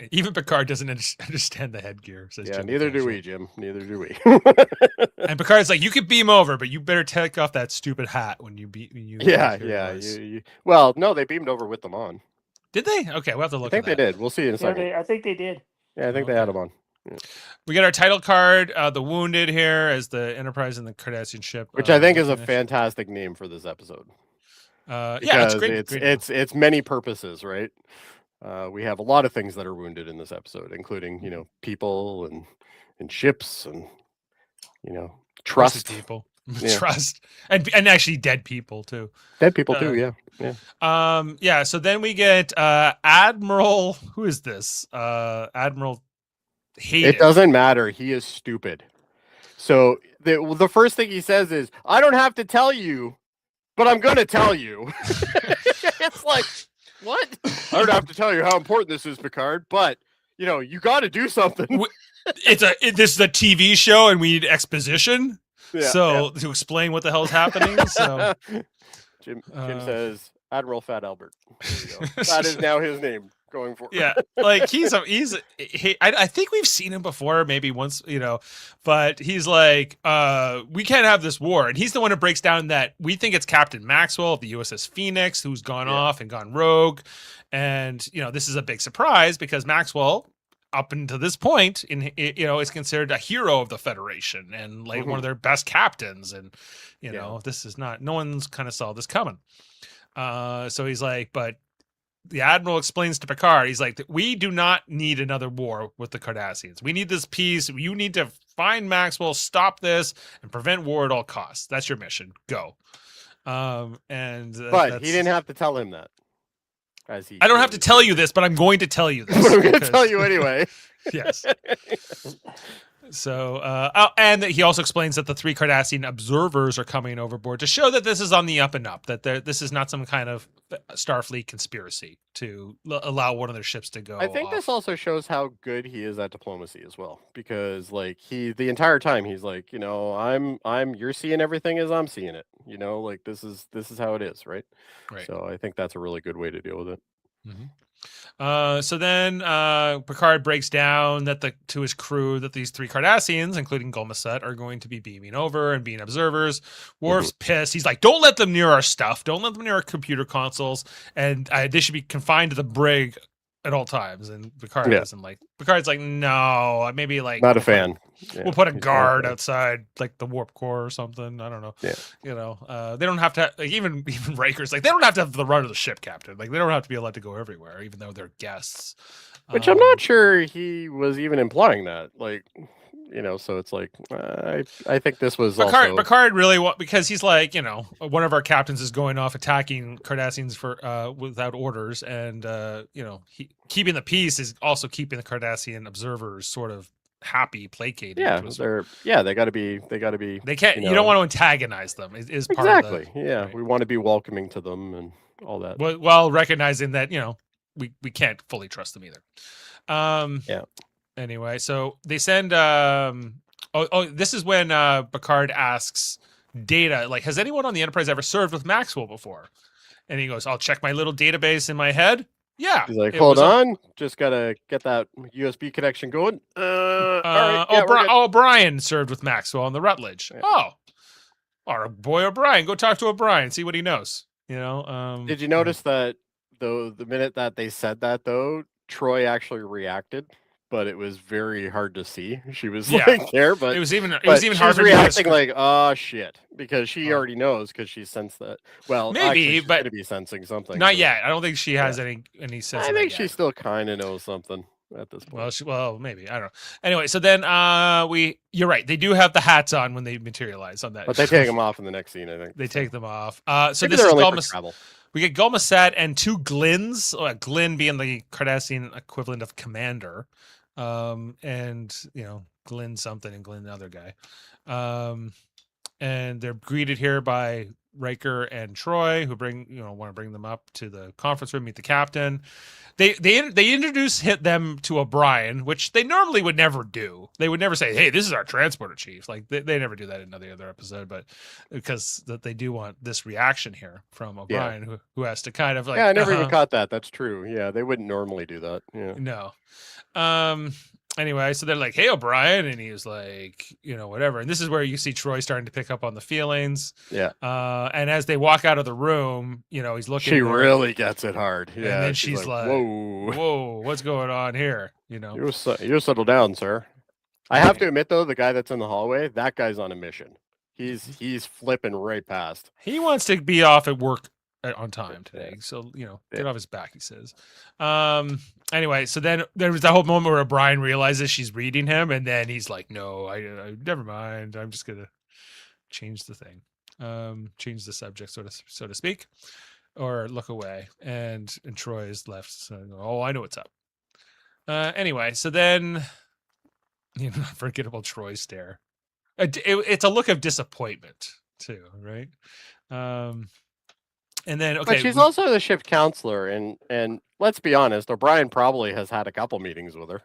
B: Even Picard doesn't understand the headgear. Says Jim
D: neither do we, Jim. Neither do we.
B: And Picard's like, you could beam over, but you better take off that stupid hat when you beat.
D: Well, no, they beamed over with them on.
B: Did they? Okay, we'll have to look.
D: I think they did. We'll see in a second.
C: I think they did.
D: Yeah, I think they had them on. Yeah.
B: We get our title card, the Wounded here as the Enterprise and the Cardassian ship,
D: which I think is a fantastic name for this episode.
B: It's great.
D: It's many purposes, right? We have a lot of things that are wounded in this episode, including people and ships and trust
B: people, trust and actually dead people too.
D: Dead people too, yeah.
B: So then we get Admiral. Who is this? Admiral.
D: It doesn't matter. He is stupid. So the first thing he says is, "I don't have to tell you, but I'm going to tell you." It's like, what? I don't have to tell you how important this is, Picard, but you got to do something.
B: This is a TV show, and we need exposition. To explain what the hell is happening. So
D: Jim says, Admiral Fat Albert. There you go. That is now his name going forward.
B: Yeah, like I think we've seen him before, maybe once, but he's like, we can't have this war, and he's the one who breaks down that we think it's Captain Maxwell of the USS Phoenix who's gone off and gone rogue, and this is a big surprise because Maxwell, up until this point, is considered a hero of the Federation and like one of their best captains, and this is not, no one's kind of saw this coming. So he's like, but the Admiral explains to Picard, he's like, we do not need another war with the Cardassians. We need this peace. You need to find Maxwell, stop this, and prevent war at all costs. That's your mission. Go. But
D: he didn't have to tell him that.
B: I don't have to tell you this, but I'm going to tell you this.
D: I'm going to tell you anyway.
B: Yes. So, and he also explains that the 3 Cardassian observers are coming overboard to show that this is on the up and up, that this is not some kind of Starfleet conspiracy to allow one of their ships to go.
D: I think this also shows how good he is at diplomacy as well, because like the entire time he's like, you're seeing everything as I'm seeing it, like this is how it is, right?
B: Right.
D: So I think that's a really good way to deal with it.
B: Mm-hmm. So then Picard breaks down to his crew that these 3 Cardassians, including Golmaset, are going to be beaming over and being observers. Worf's pissed. He's like, don't let them near our stuff. Don't let them near our computer consoles. And they should be confined to the brig at all times. And Picard doesn't like. Picard's like, no, maybe like
D: not a fan.
B: We'll put a guard outside, like the warp core or something. I don't know.
D: Yeah.
B: They don't have to. Like, even Riker's like, they don't have to have the run of the ship, Captain. Like they don't have to be allowed to go everywhere, even though they're guests.
D: Which I'm not sure he was even implying that. Like, so it's like I think this was
B: Picard really because he's like, one of our captains is going off attacking Cardassians for without orders, and keeping the peace is also keeping the Cardassian observers sort of happy, placated.
D: They got to be.
B: They can't. You don't want to antagonize them. Is part
D: exactly.
B: Of the,
D: yeah,
B: right.
D: We want to be welcoming to them and all that.
B: While recognizing that we can't fully trust them either. Anyway, so they send. This is when Picard asks Data, like, has anyone on the Enterprise ever served with Maxwell before? And he goes, I'll check my little database in my head. Yeah.
D: He's like,
B: it
D: hold
B: was
D: on, just gotta get that USB connection going. All right, yeah, we're good.
B: O'Brien served with Maxwell on the Rutledge.
D: Yeah.
B: Oh, our boy O'Brien. Go talk to O'Brien, see what he knows.
D: Did you notice that though? The minute that they said that, though, Troy actually reacted, but it was very hard to see. She was like there, but
B: it was even
D: she's
B: hard for
D: reacting like, oh shit, because she already knows because she sensed that. Well,
B: maybe,
D: actually, she's
B: but
D: going to be sensing something.
B: not yet. I don't think she has any sense.
D: I think she still kind of knows something at this point.
B: Well, maybe, I don't know. Anyway, so then you're right. They do have the hats on when they materialize on that,
D: but they take them off in the next scene. I think
B: they take them off. So
D: maybe
B: this is
D: travel.
B: We get Gulmasset and two Glyns, Glyn being the Cardassian equivalent of commander, and Glyn something and Glyn the other guy, and they're greeted here by Riker and Troy, who want to bring them up to the conference room, meet the captain. They introduce them to O'Brien, which they normally would never do. They would never say, "Hey, this is our transporter chief." Like they never do that in the other episode, but because they do want this reaction here from O'Brien, who has to kind of like.
D: Yeah, I never even caught that. That's true. Yeah, they wouldn't normally do that. Yeah.
B: No. Anyway, so they're like, "Hey, O'Brien," and he was like, whatever. And this is where you see Troy starting to pick up on the feelings.
D: Yeah.
B: And as they walk out of the room, he's looking.
D: She really gets it hard. Yeah.
B: And then she's like, "Whoa, what's going on here?"
D: You settle down, sir. I have to admit, though, the guy that's in the hallway, that guy's on a mission. He's flipping right past.
B: He wants to be off at work on time today, so get off his back, he says. Anyway, so then there was that whole moment where O'Brien realizes she's reading him, and then he's like, "No, I never mind. I'm just gonna change the thing, change the subject, so to speak, or look away." And Troy is left. So, I know what's up. Anyway, so then unforgettable Troy stare. It's a look of disappointment too, right? And then
D: but she's also the ship counselor, and let's be honest, O'Brien probably has had a couple meetings with her.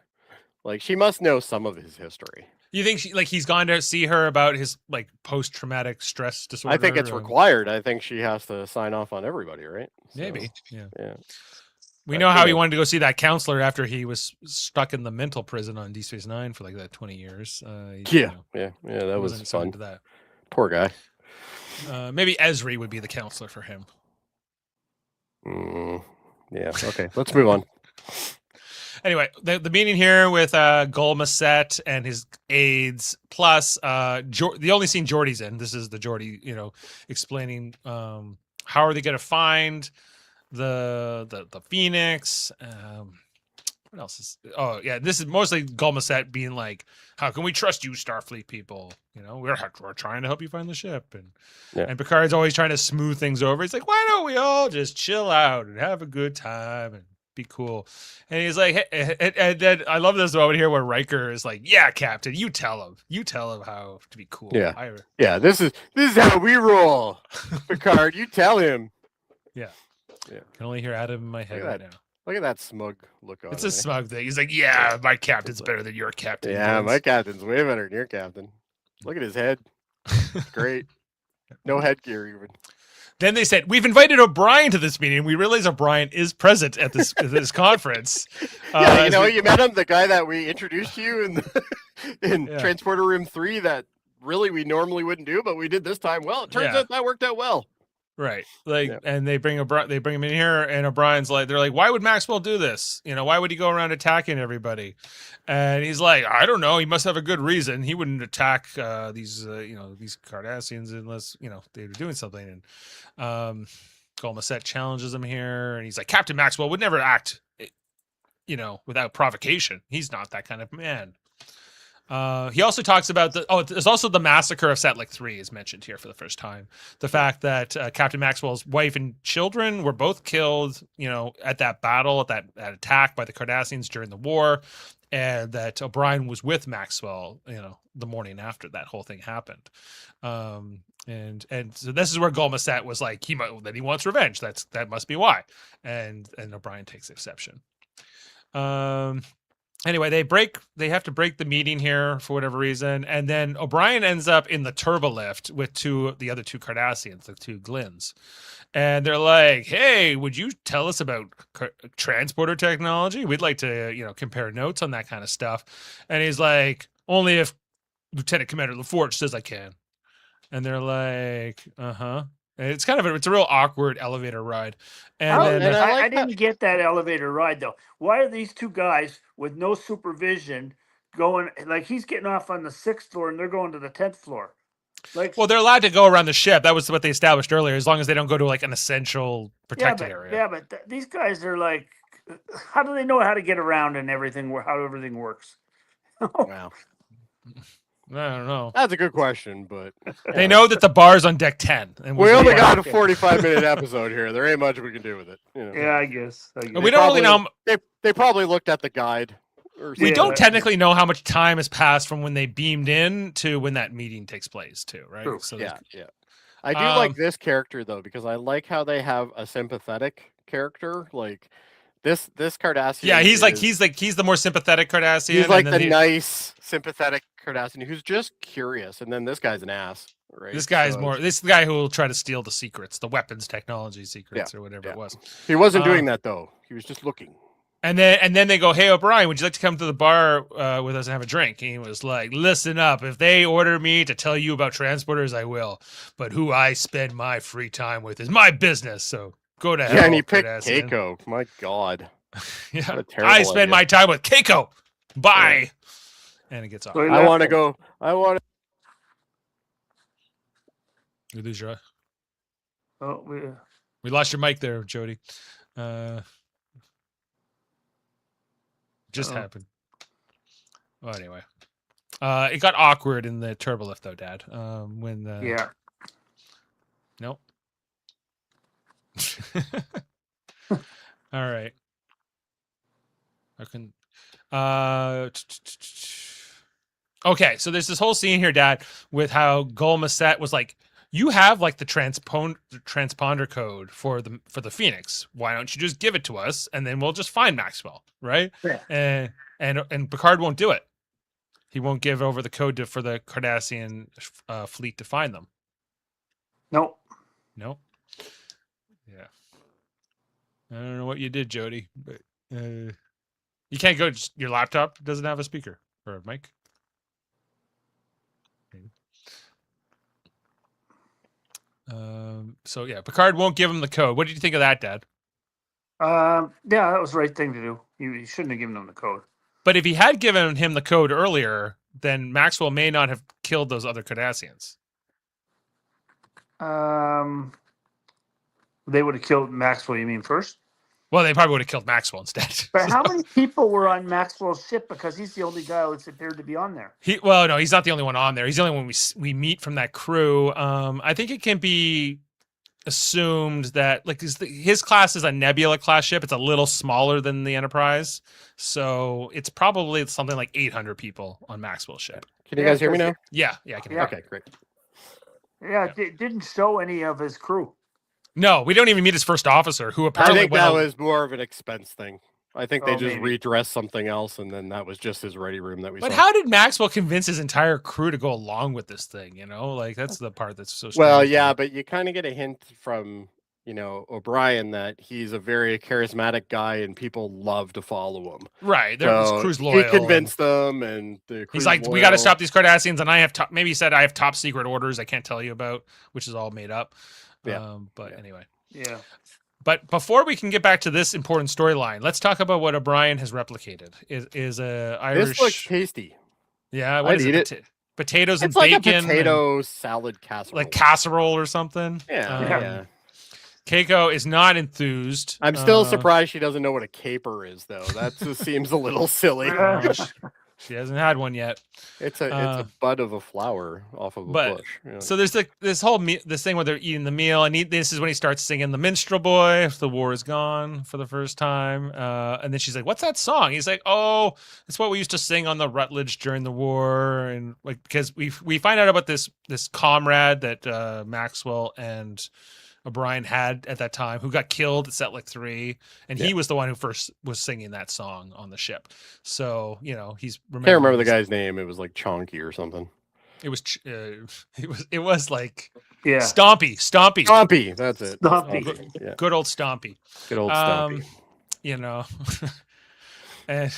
D: Like, she must know some of his history.
B: You think he's gone to see her about his post-traumatic stress disorder?
D: I think it's required. I think she has to sign off on everybody, right? So,
B: maybe, yeah. We
D: But,
B: know how he wanted to go see that counselor after he was stuck in the mental prison on Deep Space Nine for like that 20 years.
D: Yeah, that was fun.
B: To that.
D: Poor guy.
B: Maybe Esri would be the counselor for him.
D: Yeah. Okay. Let's move on.
B: Anyway, the meeting here with Gulmasset and his aides, plus the only scene Jody's in. This is the Jody, explaining how are they going to find the Phoenix. What else is? Oh yeah, this is mostly Gulmasset being like, "How can we trust you, Starfleet people? We're trying to help you find the ship." And Picard's always trying to smooth things over. He's like, "Why don't we all just chill out and have a good time and be cool?" And he's like, hey, and then I love this moment here where Riker is like, "Yeah, Captain, you tell him how to be cool."
D: Yeah. This is how we roll, Picard. You tell him.
B: Yeah. I can only hear Adam in my head right now.
D: Look at that smug look on him.
B: It's a smug thing. He's like, "Yeah, my captain's better than your captain."
D: Yeah, my captain's way better than your captain. Look at his head. Great. No headgear even.
B: Then they said, "We've invited O'Brien to this meeting." We realize O'Brien is present at this conference.
D: You met him, the guy that we introduced to you in Transporter Room 3 that really we normally wouldn't do, but we did this time. Well, it turns out that worked out well.
B: Right. And they bring him in here, and O'Brien's like, they're like, "Why would Maxwell do this? Why would he go around attacking everybody?" And he's like, "I don't know. He must have a good reason. He wouldn't attack these Cardassians unless, they were doing something." And Gulmasset challenges him here, and he's like, "Captain Maxwell would never act, without provocation. He's not that kind of man." He also talks about there's also the massacre of Setlik 3 is mentioned here for the first time. The fact that Captain Maxwell's wife and children were both killed, at that battle, at that attack by the Cardassians during the war, and that O'Brien was with Maxwell, the morning after that whole thing happened. And so this is where Gulmasset was like, he wants revenge. That must be why. And O'Brien takes exception. anyway, they have to break the meeting here for whatever reason, and then O'Brien ends up in the turbolift with the other two Cardassians, the two Glynns. And they're like, "Hey, would you tell us about transporter technology? We'd like to, compare notes on that kind of stuff." And he's like, "Only if Lieutenant Commander LaForge says I can." And they're like, "Uh-huh." And it's a real awkward elevator ride. And then
C: I didn't get that elevator ride though. Why are these two guys with no supervision going? Like he's getting off on the 6th floor and they're going to the 10th floor. Like,
B: well, they're allowed to go around the ship. That was what they established earlier, as long as they don't go to like an essential protected area.
C: Yeah, but these guys are like, how do they know how to get around and everything? How everything works?
D: Wow.
B: I don't know.
D: That's a good question, but
B: they know that the bar's on deck 10. And
D: we only got a 45-minute episode here. There ain't much we can do with it.
C: Yeah, I guess.
B: We don't really know.
D: They probably looked at the guide.
B: We don't technically know how much time has passed from when they beamed in to when that meeting takes place, too, right?
C: True.
B: So
D: yeah. I do like this character though, because I like how they have a sympathetic character. Like this Cardassian.
B: Yeah, he's the more sympathetic Cardassian.
D: He's like the nice, sympathetic Cardassian who's just curious, and then this guy's an ass. Right?
B: This guy's this is the guy who will try to steal the secrets, the weapons technology secrets, or whatever it was.
D: He wasn't doing that though. He was just looking.
B: And then they go, "Hey, O'Brien, would you like to come to the bar with us and have a drink?" And he was like, "Listen up. If they order me to tell you about transporters, I will. But who I spend my free time with is my business. So go to hell."
D: Yeah, and he picked Keiko. My God.
B: Yeah, I spend my time with Keiko. Bye. Yeah. And it gets off.
D: I want to go.
B: You lose your.
C: Oh,
B: we lost your mic there, Jody. Just happened. Well, anyway, it got awkward in the turbolift though, Dad. When
C: yeah.
B: Nope. All right. I can. Okay, so there's this whole scene here, Dad, with how Gulmasset was like, "You have like the transponder code for the Phoenix. Why don't you just give it to us, and then we'll just find Maxwell, right?"
C: Yeah.
B: And Picard won't do it. He won't give over the code for the Cardassian fleet to find them.
C: Nope.
B: Yeah. I don't know what you did, Jody, but you can't go. Your laptop doesn't have a speaker or a mic. So yeah, Picard won't give him the code. What did you think of that, Dad?
C: Yeah, that was the right thing to do. You shouldn't have given him the code.
B: But if he had given him the code earlier, then Maxwell may not have killed those other Cardassians.
C: They would have killed Maxwell, you mean first?
B: Well, they probably would have killed Maxwell instead.
C: But how many people were on Maxwell's ship? Because he's the only guy that's appeared to be on there.
B: No, he's not the only one on there. He's the only one we meet from that crew. I think it can be assumed that like his class is a Nebula class ship. It's a little smaller than the Enterprise, so it's probably something like 800 people on Maxwell's ship.
D: Can you guys hear me now?
B: Yeah, I can hear.
D: Okay, great.
C: Yeah, it didn't show any of his crew.
B: No, we don't even meet his first officer, who apparently
D: I think that was more of an expense thing. I think they just
C: maybe
D: redressed something else, and then that was just his ready room that we saw.
B: But how did Maxwell convince his entire crew to go along with this thing? Like that's the part that's so strange.
D: Well, yeah, but you kind of get a hint from O'Brien that he's a very charismatic guy, and people love to follow him.
B: Right, his crew's loyal.
D: He convinced them, and
B: he's like, "We got to stop these Cardassians," and I have maybe he said, "I have top secret orders I can't tell you about," which is all made up.
D: Yeah.
B: Anyway.
C: Yeah.
B: But before we can get back to this important storyline, let's talk about what O'Brien has replicated. Is a Irish.
D: This looks tasty.
B: Yeah, what is it? Potatoes and
D: like
B: bacon.
D: A potato salad casserole.
B: Like casserole or something.
D: Yeah.
B: Keiko is not enthused.
D: I'm still surprised she doesn't know what a caper is, though. That just seems a little silly.
B: She hasn't had one yet.
D: It's a bud of a flower off of a bush.
B: Yeah. So there's this whole this thing where they're eating the meal, and this is when he starts singing "The Minstrel Boy." The war is gone for the first time, and then she's like, "What's that song?" He's like, "Oh, it's what we used to sing on the Rutledge during the war," and like because we find out about this comrade that Maxwell and O'Brien had at that time, who got killed at Setlick 3, and he was the one who first was singing that song on the ship. So he's
D: Can't remember the guy's name. It was like Chonky or something.
B: It was it was like
C: Yeah.
B: Stompy.
D: Stompy, that's it.
C: Stompy.
D: Yeah.
B: Good old Stompy.
D: Good old Stompy.
B: And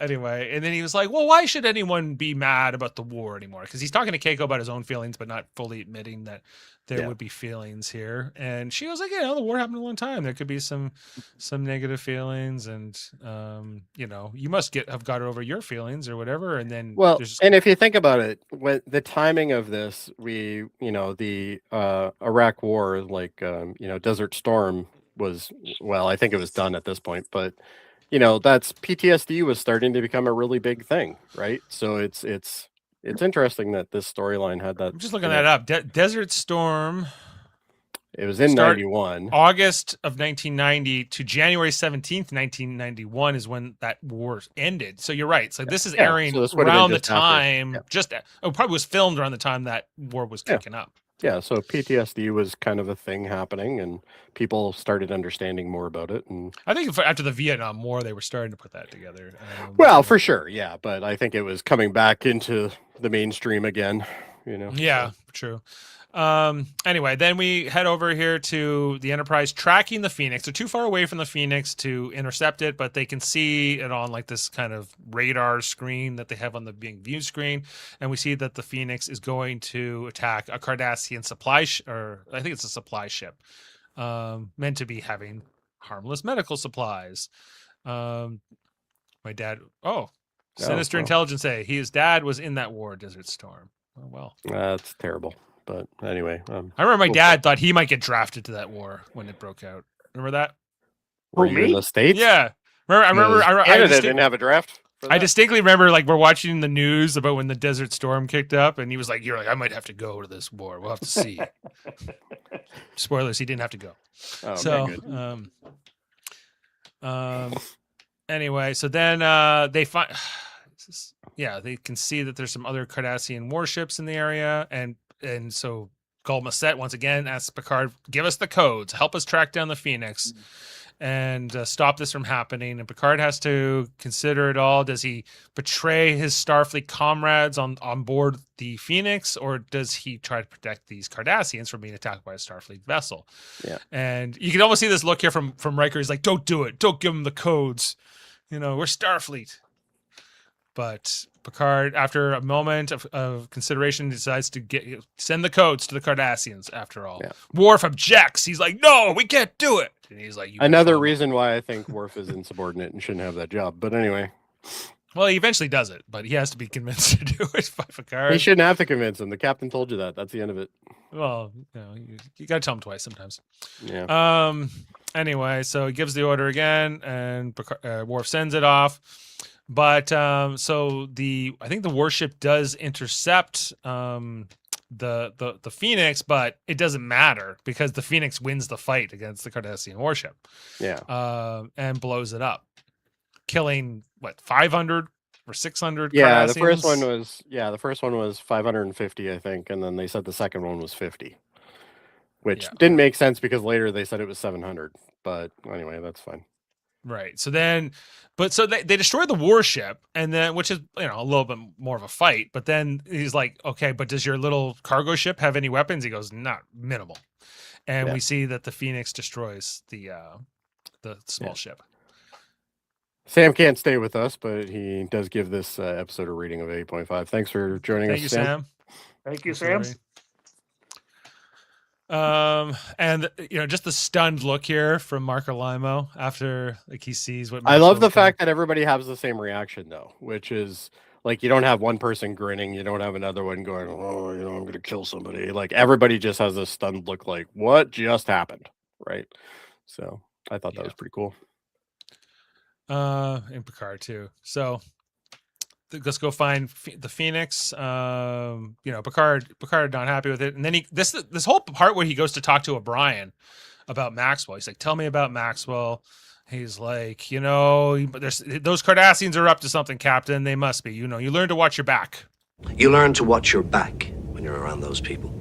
B: anyway, and then he was like, well, why should anyone be mad about the war anymore? Because he's talking to Keiko about his own feelings, but not fully admitting that there would be feelings here. And she was like, the war happened a long time. There could be some negative feelings, and you must have got over your feelings or whatever. And then
D: and if you think about it, when the timing of this, the Iraq war, like Desert Storm was, I think it was done at this point, but that's PTSD was starting to become a really big thing, right? So it's interesting that this storyline had that.
B: I'm just looking that up. Desert Storm.
D: It was in 91.
B: August of 1990 to January 17th, 1991 is when that war ended. So you're right. So this is airing around the time, probably was filmed around the time that war was kicking up.
D: Yeah, so PTSD was kind of a thing happening, and people started understanding more about it. And
B: I think after the Vietnam War, they were starting to put that together.
D: For sure, yeah. But I think it was coming back into the mainstream again.
B: Yeah, true. Anyway, then we head over here to the Enterprise tracking the Phoenix. They're too far away from the Phoenix to intercept it, but they can see it on like this kind of radar screen that they have on the being view screen. And we see that the Phoenix is going to attack a Cardassian supply or I think it's a supply ship, meant to be having harmless medical supplies. My dad, Sinister Intelligence say his dad was in that war, Desert Storm. Oh, well.
D: That's terrible. But anyway,
B: I remember my dad thought he might get drafted to that war when it broke out. Remember that?
D: Were you in the States?
B: Yeah.
D: Canada didn't have a draft.
B: I distinctly remember, like, we're watching the news about when the Desert Storm kicked up, and he was like, "You're like, I might have to go to this war. We'll have to see." Spoilers: he didn't have to go.
D: Oh,
B: so, anyway, so then they find, they can see that there's some other Cardassian warships in the area, and so Gulmasset once again asks Picard, give us the codes, help us track down the Phoenix and stop this from happening. And Picard has to consider it all. Does he betray his Starfleet comrades on board the Phoenix, or does he try to protect these Cardassians from being attacked by a Starfleet vessel?
D: Yeah. And
B: you can almost see this look here from Riker. He's like, don't do it. Don't give him the codes. We're Starfleet. But Picard, after a moment of consideration, decides to send the codes to the Cardassians. After all, Worf objects. He's like, "No, we can't do it." And he's like,
D: "Another reason why I think Worf is insubordinate and shouldn't have that job." But anyway,
B: well, he eventually does it, but he has to be convinced to do it by Picard.
D: He shouldn't have to convince him. The captain told you that. That's the end of it.
B: Well, you got to tell him twice sometimes.
D: Yeah.
B: Anyway, so he gives the order again, and Worf sends it off. But I think the warship does intercept the Phoenix, but it doesn't matter because the Phoenix wins the fight against the Cardassian warship.
D: Yeah.
B: And blows it up, killing 500 or 600.
D: Yeah,
B: Cardassians?
D: the first one was 550, I think, and then they said the second one was 50, which didn't make sense because later they said it was 700. But anyway, that's fine.
B: Right. So then, they destroy the warship, and then, which is, a little bit more of a fight, but then he's like, okay, but does your little cargo ship have any weapons? He goes, not minimal. And we see that the Phoenix destroys the small ship.
D: Sam can't stay with us, but he does give this episode a rating of 8.5. Thanks for joining us, Sam.
C: Thank you, Sam.
B: And just the stunned look here from Marco Limo after he sees what
D: I love the fact that everybody has the same reaction though, which is like you don't have one person grinning, you don't have another one going, "Oh, I'm gonna kill somebody." Like everybody just has a stunned look, like what just happened, right? So I thought that was pretty cool.
B: And Picard too. So let's go find the Phoenix. Picard not happy with it, and then this whole part where he goes to talk to O'Brien about Maxwell. He's like, "Tell me about Maxwell." He's like, those Cardassians are up to something, Captain. They must be. You learn to watch your back.
A: You learn to watch your back when you're around those people.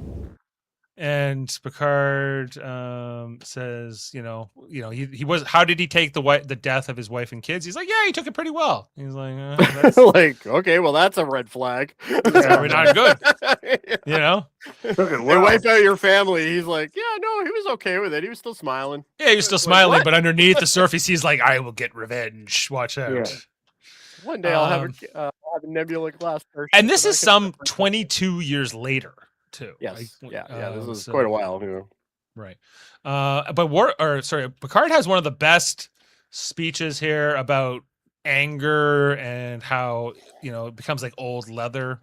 B: And Picard says, he was. How did he take the death of his wife and kids? He's like, yeah, he took it pretty well. He's like, that's
D: like, okay, well, that's a red flag.
B: that's probably not good.
C: Took it
D: They
C: well.
D: wipe out your family. He's like, yeah, no, he was okay with it. He was still smiling.
B: Yeah, he was still
D: Like,
B: smiling,
D: what?
B: but underneath the surface, he's like, I will get revenge. Watch out.
C: Yeah.
D: One day I'll have a Nebula class person.
B: And this
D: I
B: is
D: can-
B: some 22 years later, too.
D: Yes,
B: Like,
D: this was
B: so-
D: quite a while.
B: Right. Picard has one of the best speeches here about anger and how, it becomes like old leather.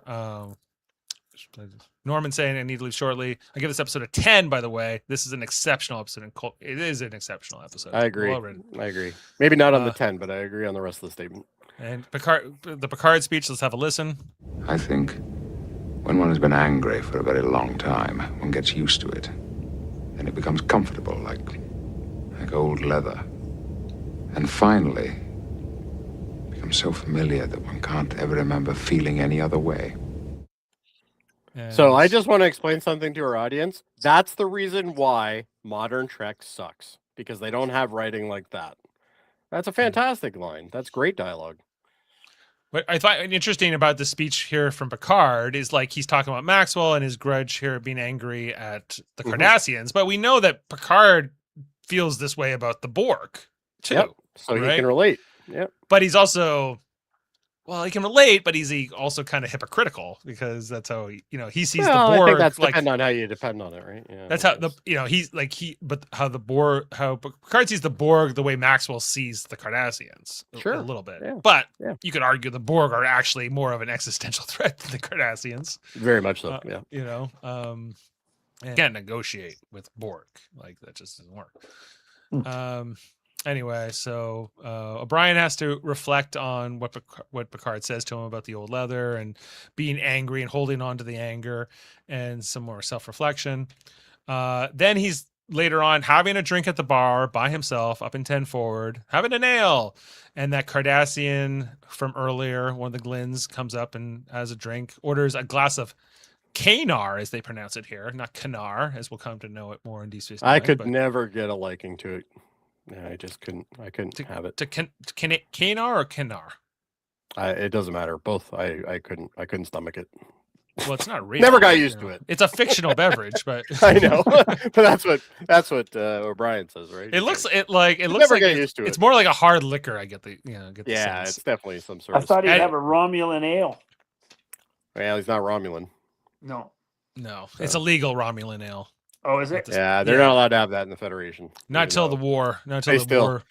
B: Norman saying I need to leave shortly. I give this episode a 10, by the way. This is an exceptional episode. It is an exceptional episode.
D: I agree.
B: Well written.
D: I agree. Maybe not on the 10, but I agree on the rest of the statement.
B: And the Picard speech, let's have a listen.
E: I think when one has been angry for a very long time, one gets used to it. And it becomes comfortable, like old leather. And finally, becomes so familiar that one can't ever remember feeling any other way.
D: So I just want to explain something to our audience. That's the reason why modern Trek sucks, because they don't have writing like that. That's a fantastic line. That's great dialogue.
B: What I find interesting about the speech here from Picard is like he's talking about Maxwell and his grudge here being angry at the Cardassians, but we know that Picard feels this way about the Borg too.
D: Yep. So he can relate. Yep.
B: But he's also, he can relate, but he's also kind of hypocritical because that's how he sees the Borg.
D: I think that's
B: like,
D: depending on how you depend on it, right? Yeah.
B: That's how how Picard sees the Borg the way Maxwell sees the Cardassians.
D: Sure.
B: A little bit.
D: Yeah.
B: But
D: Yeah.
B: you could argue the Borg are actually more of an existential threat than the Cardassians.
D: Very much so.
B: And can't negotiate with Borg. Like that just doesn't work. Anyway, so O'Brien has to reflect on what Picard says to him about the old leather and being angry and holding on to the anger and some more self-reflection. Then he's later on having a drink at the bar by himself up in 10 forward, having an ale. And that Cardassian from earlier, one of the Glynns, comes up and has a drink, orders a glass of Kanar, as they pronounce it here, not Kanar, as we'll come to know it more in Deep Space Nine.
D: I could never get a liking to it. Yeah, I just couldn't. I couldn't have it.
B: Kanar or Kanar?
D: It doesn't matter. Both. I couldn't stomach it.
B: Well, it's not real.
D: Never got used to it.
B: It's a fictional beverage, but
D: I know. But that's what O'Brien says, right?
B: It looks like
D: never get used to it.
B: It's more like a hard liquor. I get the
D: yeah,
B: sense.
D: it's definitely some sort
C: I
D: of.
C: thought he'd have a Romulan ale.
D: Well, he's not Romulan.
C: No,
B: it's illegal Romulan ale.
C: Oh, is it?
D: Yeah, they're not allowed to have that in the Federation.
B: Not till the war. Not till
D: They
B: the
D: still-
B: war.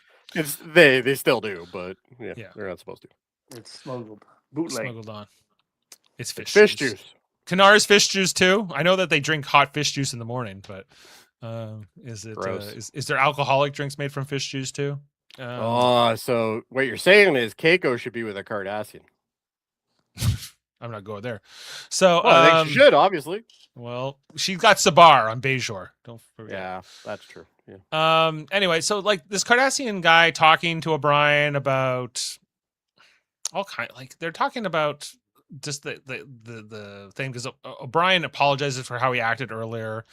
D: They still do, but yeah, they're not supposed to.
C: It's smuggled. Bootleg.
B: Smuggled on. It's
D: Fish juice.
B: Kanar is fish juice too. I know that they drink hot fish juice in the morning, but is it is there alcoholic drinks made from fish juice too?
D: So what you're saying is Keiko should be with a Cardassian.
B: I'm not going there. So
D: I think she should, obviously.
B: Well, she's got Sabar on Bajor. Don't forget.
D: Yeah, that's true. Yeah.
B: Anyway, so like this Cardassian guy talking to O'Brien about all kind, like they're talking about just the thing because O'Brien apologizes for how he acted earlier,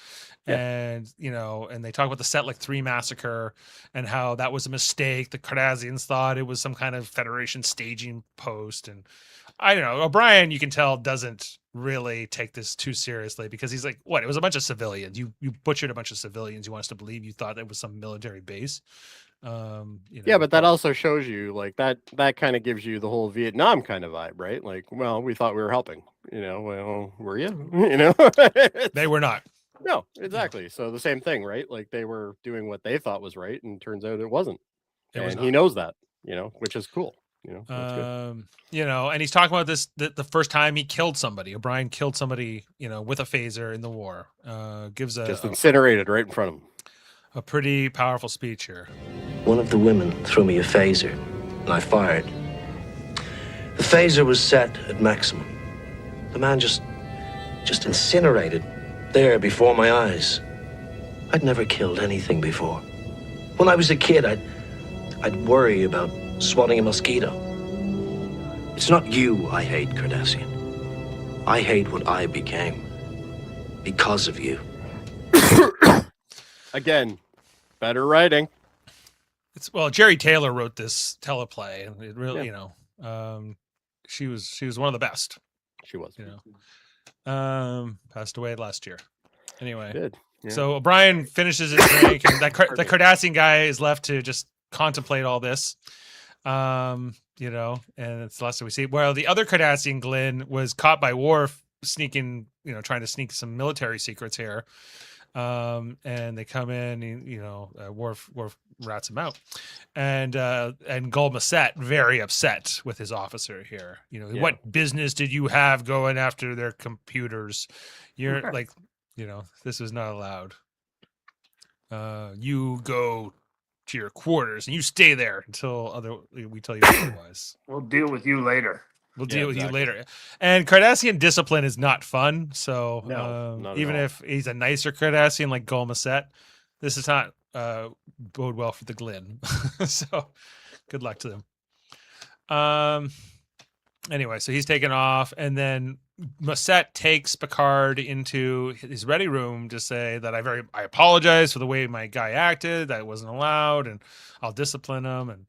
B: and and they talk about the Setlik 3 massacre and how that was a mistake. The Cardassians thought it was some kind of Federation staging post, and I don't know. O'Brien, you can tell, doesn't really take this too seriously because he's like, what? It was a bunch of civilians. You butchered a bunch of civilians. You want us to believe you thought it was some military base.
D: Yeah, but that also shows you like that kind of gives you the whole Vietnam kind of vibe, right? Like, well, we thought we were helping. Well, were you?
B: They were not.
D: No, exactly. So the same thing, right? Like they were doing what they thought was right, and turns out it wasn't. And he knows that, which is cool. That's good.
B: And he's talking about this the first time he killed somebody. O'Brien killed somebody, with a phaser in the war. Gives
D: just incinerated right in front of him.
B: A pretty powerful speech here.
A: One of the women threw me a phaser, and I fired. The phaser was set at maximum. The man just incinerated there before my eyes. I'd never killed anything before. When I was a kid, I'd worry about swatting a mosquito. It's not you I hate, Cardassian. I hate what I became because of you.
D: Again, better writing.
B: Well, Jerry Taylor wrote this teleplay, and it really, she was one of the best.
D: She was.
B: Passed away last year. Anyway,
D: Did. Yeah.
B: so O'Brien finishes his drink, and the Cardassian guy is left to just contemplate all this. And it's the last time we see. Well, the other Cardassian, Glenn, was caught by Worf sneaking, trying to sneak some military secrets here. And they come in, and, Worf rats him out, and Gul Macet very upset with his officer here. What business did you have going after their computers? You're like, this was not allowed. You go to your quarters and you stay there until we tell you otherwise.
C: We'll deal with you later.
B: We'll deal with you later. And Cardassian discipline is not fun. So even if he's a nicer Cardassian like Gul Macet, this is not bode well for the Glynn. So good luck to them. Anyway, so he's taken off, and then Macet takes Picard into his ready room to say that I apologize for the way my guy acted. That wasn't allowed, and I'll discipline him. And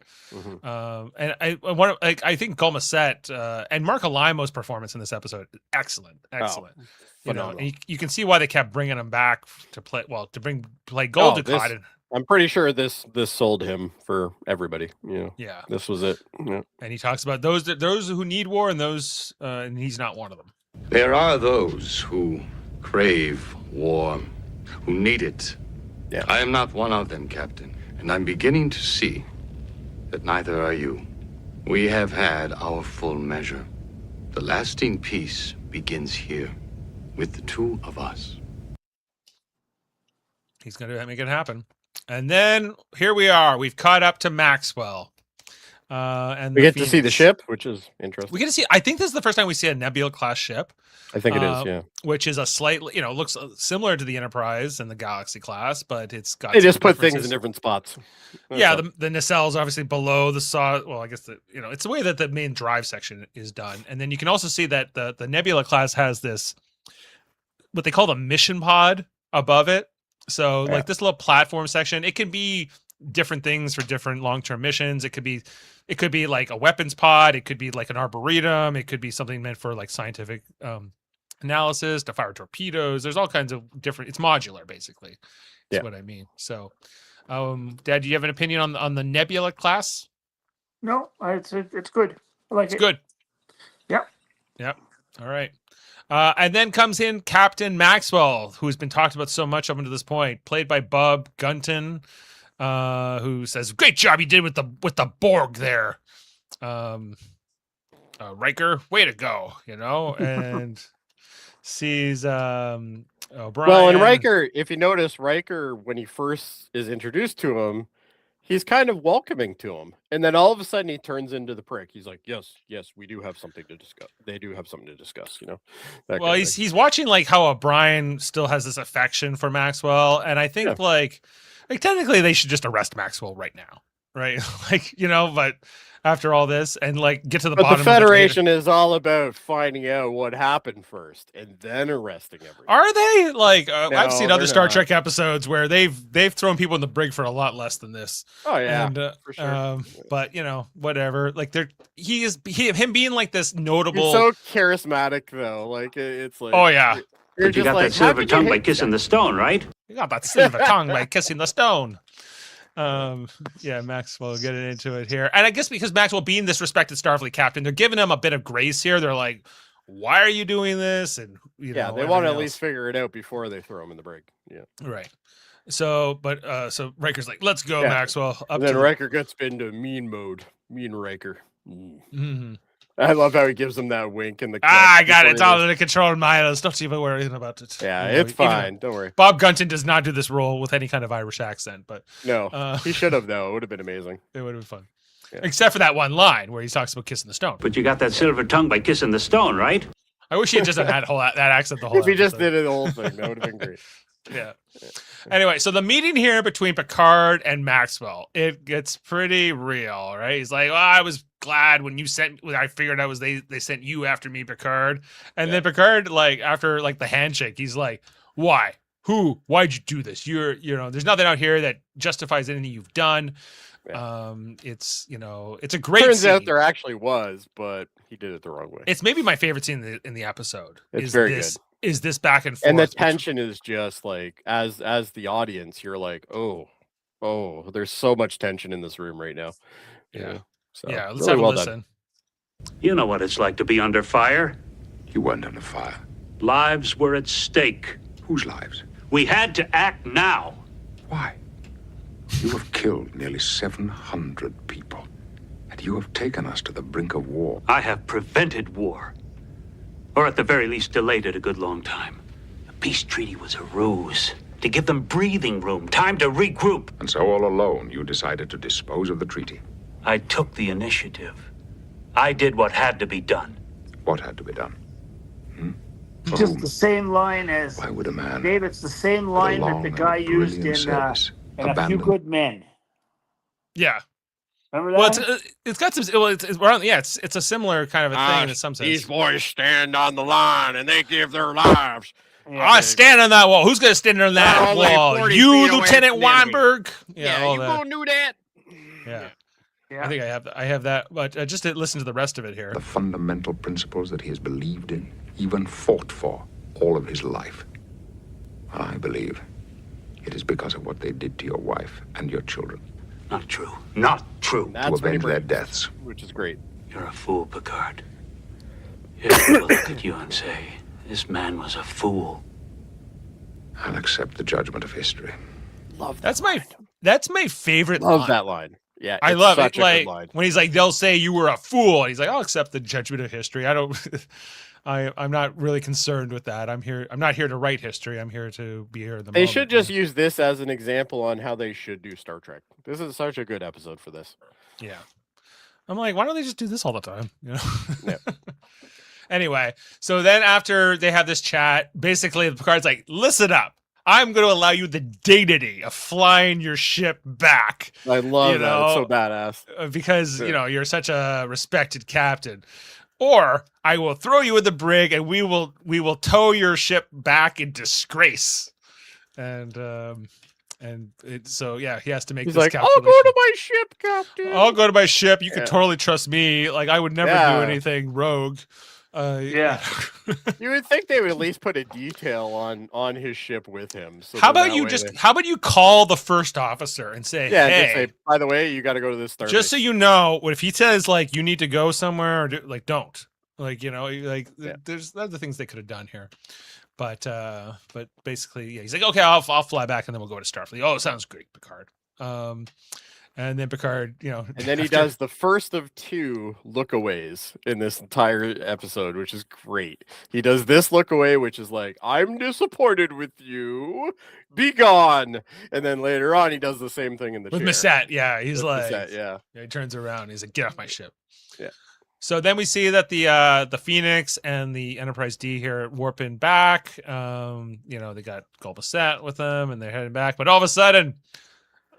B: and I think Gul Macet and Mark Alimo's performance in this episode excellent. And you can see why they kept bringing him back to play Gul Dukat.
D: I'm pretty sure this sold him for everybody.
B: Yeah,
D: this was it. Yeah.
B: And he talks about those who need war, and those, and he's not one of them.
F: There are those who crave war, who need it.
D: Yeah.
F: I am not one of them, Captain, and I'm beginning to see that neither are you. We have had our full measure. The lasting peace begins here, with the two of us.
B: He's going to make it happen. And then here we are. We've caught up to Maxwell. And
D: we get to see the ship, which is interesting.
B: We get to see, I think this is the first time we see a Nebula class ship.
D: I think it is, yeah.
B: Which is a slightly, looks similar to the Enterprise and the Galaxy class, but it's got.
D: They just put things in different spots.
B: The nacelle is obviously below the saw. Well, I guess it's the way that the main drive section is done, and then you can also see that the Nebula class has this, what they call the mission pod above it. So like this little platform section, it can be different things for different long-term missions. It could be like a weapons pod. It could be like an arboretum. It could be something meant for like scientific analysis to fire torpedoes. There's all kinds of different. It's modular, basically. That's what I mean. So, Dad, do you have an opinion on the Nebula class?
C: No, it's good. I like it.
B: It's good. Yep. All right. And then comes in Captain Maxwell, who's been talked about so much up until this point, played by Bob Gunton, who says, "Great job you did with the Borg there, Riker. Way to go!" And sees O'Brien.
D: Well, and Riker, if you notice, Riker, when he first is introduced to him, he's kind of welcoming to him, and then all of a sudden he turns into the prick. He's like, "Yes, we do have something to discuss. They do have something to discuss."
B: Well, he's watching like how O'Brien still has this affection for Maxwell, and I think like technically they should just arrest Maxwell right now, right? But after all this and like get to the bottom.
D: The Federation is all about finding out what happened first and then arresting everyone.
B: Are they? Like
D: No,
B: I've seen other
D: they're
B: Star
D: not.
B: Trek episodes where they've thrown people in the brig for a lot less than this.
D: Oh yeah,
B: and,
D: for sure.
B: But whatever. Like him being like this notable.
D: He's so charismatic though. Like it's like,
B: oh yeah.
D: You're
G: But you
D: just
G: got
D: like,
G: that silver
D: how could you
G: tongue by
D: hate
G: kissing the stone, right?
B: You got that silver tongue by kissing the stone. Maxwell getting into it here. And I guess because Maxwell being this respected Starfleet captain, they're giving him a bit of grace here. They're like, why are you doing this? And
D: they want to at least figure it out before they throw him in the brig. Yeah.
B: Right. So Riker's like, let's go, Maxwell.
D: And then Riker gets into mean mode. Mean Riker. Mm-hmm. I love how he gives him that wink in the.
B: I got it. It's all under control of mine. Don't even worry about it.
D: Yeah, it's fine. Don't worry.
B: Bob Gunton does not do this role with any kind of Irish accent, but
D: no, he should have though. It would have been amazing.
B: It would have been fun, except for that one line where he talks about kissing the stone.
G: But you got that silver tongue by kissing the stone, right?
B: I wish he had just had that accent the whole.
D: If he just
B: episode.
D: did it the whole thing, that would have been great.
B: Yeah. Anyway, so the meeting here between Picard and Maxwell, it gets pretty real, right? He's like, "Well, I was glad when I figured out they sent you after me, Picard." And then Picard, like after like the handshake, he's like, "Why? why'd you do this? There's nothing out here that justifies anything you've done.
D: Yeah.
B: It's a great
D: Turns
B: scene.
D: out there actually was, but he did it the wrong way.
B: It's maybe my favorite scene in the episode.
D: It's very good.
B: Is this back and forth?
D: And the tension is just like, as the audience, you're like, oh, there's so much tension in this room right now.
B: Yeah.
D: So,
B: Yeah, let's
D: really
B: have a
D: well
B: listen.
G: You know what it's like to be under fire.
E: You weren't under fire.
G: Lives were at stake.
E: Whose lives?
G: We had to act now.
E: Why? You have killed nearly 700 people, and you have taken us to the brink of war.
G: I have prevented war. Or at the very least delayed it a good long time. The peace treaty was a ruse to give them breathing room, time to regroup.
E: And so all alone, you decided to dispose of the treaty.
G: I took the initiative. I did what had to be done.
E: What had to be done? For
C: Just
E: whom?
C: the same line as
E: Why would a man
C: Dave. It's the same
E: with a
C: line that
E: long
C: the
E: and
C: guy used
E: brilliant service
C: in A Few
E: abandon?
C: Good Men.
B: Yeah.
C: Remember
B: Well,
C: that?
B: it's got some. Well, it's a similar kind of a thing in some sense.
D: These boys stand on the line and they give their lives.
B: I stand on that wall. Who's going to stand on that
D: Only
B: wall?
D: 40
B: You,
D: feet away
B: Lieutenant
D: from the enemy.
B: Weinberg.
D: Yeah,
B: all
D: you
B: that.
D: gonna do that?
B: Yeah.
C: Yeah.
B: I think I have that, but just to listen to the rest of it here.
E: The fundamental principles that he has believed in, even fought for, all of his life. I believe it is because of what they did to your wife and your children.
G: Not true. Not true.
D: That's
E: to
D: what he
E: avenge their
D: brings,
E: deaths.
D: which is great.
G: You're a fool, Picard. History will look at you and say, this man was a fool.
E: I'll accept the judgment of history.
D: Love
B: That's my favorite
D: love
B: line.
D: that line. Yeah,
B: I
D: it's
B: love
D: such
B: it.
D: a
B: Like
D: good line.
B: when he's like, they'll say you were a fool. And he's like, I'll accept the judgment of history. I don't. I'm not really concerned with that. I'm not here to write history. I'm here to be here in the
D: They
B: moment.
D: should just use this as an example on how they should do Star Trek. This is such a good episode for this.
B: Yeah. I'm like, why don't they just do this all the time?
D: Yeah.
B: Anyway, so then after they have this chat, basically Picard's like, listen up. I'm going to allow you the dignity of flying your ship back.
D: I love
B: You
D: that. It's so
B: know,
D: badass.
B: Because,
D: Yeah.
B: you're such a respected captain. Or I will throw you in the brig and we will tow your ship back in disgrace. And so yeah, he has to make
D: He's
B: this
D: like, I'll
B: calculation.
D: go to my ship, Captain.
B: I'll go to my ship. You can
D: Yeah.
B: totally trust me. Like I would never
D: Yeah.
B: do anything rogue.
C: Yeah.
D: You would think they would at least put a detail on his ship with him. So
B: How
D: then
B: about
D: that
B: you
D: way
B: just?
D: they-
B: How about you call the first officer and say,
D: Yeah,
B: "Hey,
D: just say, by the way, you got to go to this Starbase.
B: just so you know, what if he says like you need to go somewhere or don't like
D: Yeah.
B: there's other things they could have done here, but basically yeah, he's like okay, I'll fly back and then we'll go to Starfleet. Oh, sounds great, Picard. And then Picard,
D: And then he
B: after-
D: does the first of 2 lookaways in this entire episode, which is great. He does this look away, which is like, I'm disappointed with you. Be gone. And then later on, he does the same thing in the
B: with
D: chair.
B: Massette. Yeah, he's
D: With
B: like,
D: Massette, yeah.
B: he turns around. He's like, get off my ship.
D: Yeah.
B: So then we see that the Phoenix and the Enterprise D here are warping back. They got Gulbasset with them and they're heading back. But all of a sudden,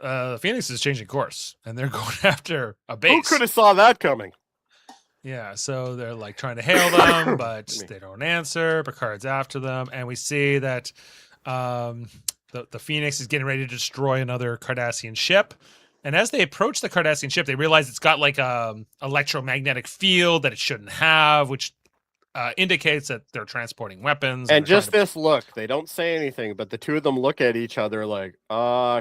B: the Phoenix is changing course and they're going after a base.
D: Who could have saw that coming?
B: Yeah, so they're like trying to hail them, but they don't answer. Picard's after them, and we see that the Phoenix is getting ready to destroy another Cardassian ship. And as they approach the Cardassian ship, they realize it's got like a electromagnetic field that it shouldn't have, which indicates that they're transporting weapons.
D: And
B: they're
D: just
B: trying
D: this look, they don't say anything, but the two of them look at each other like,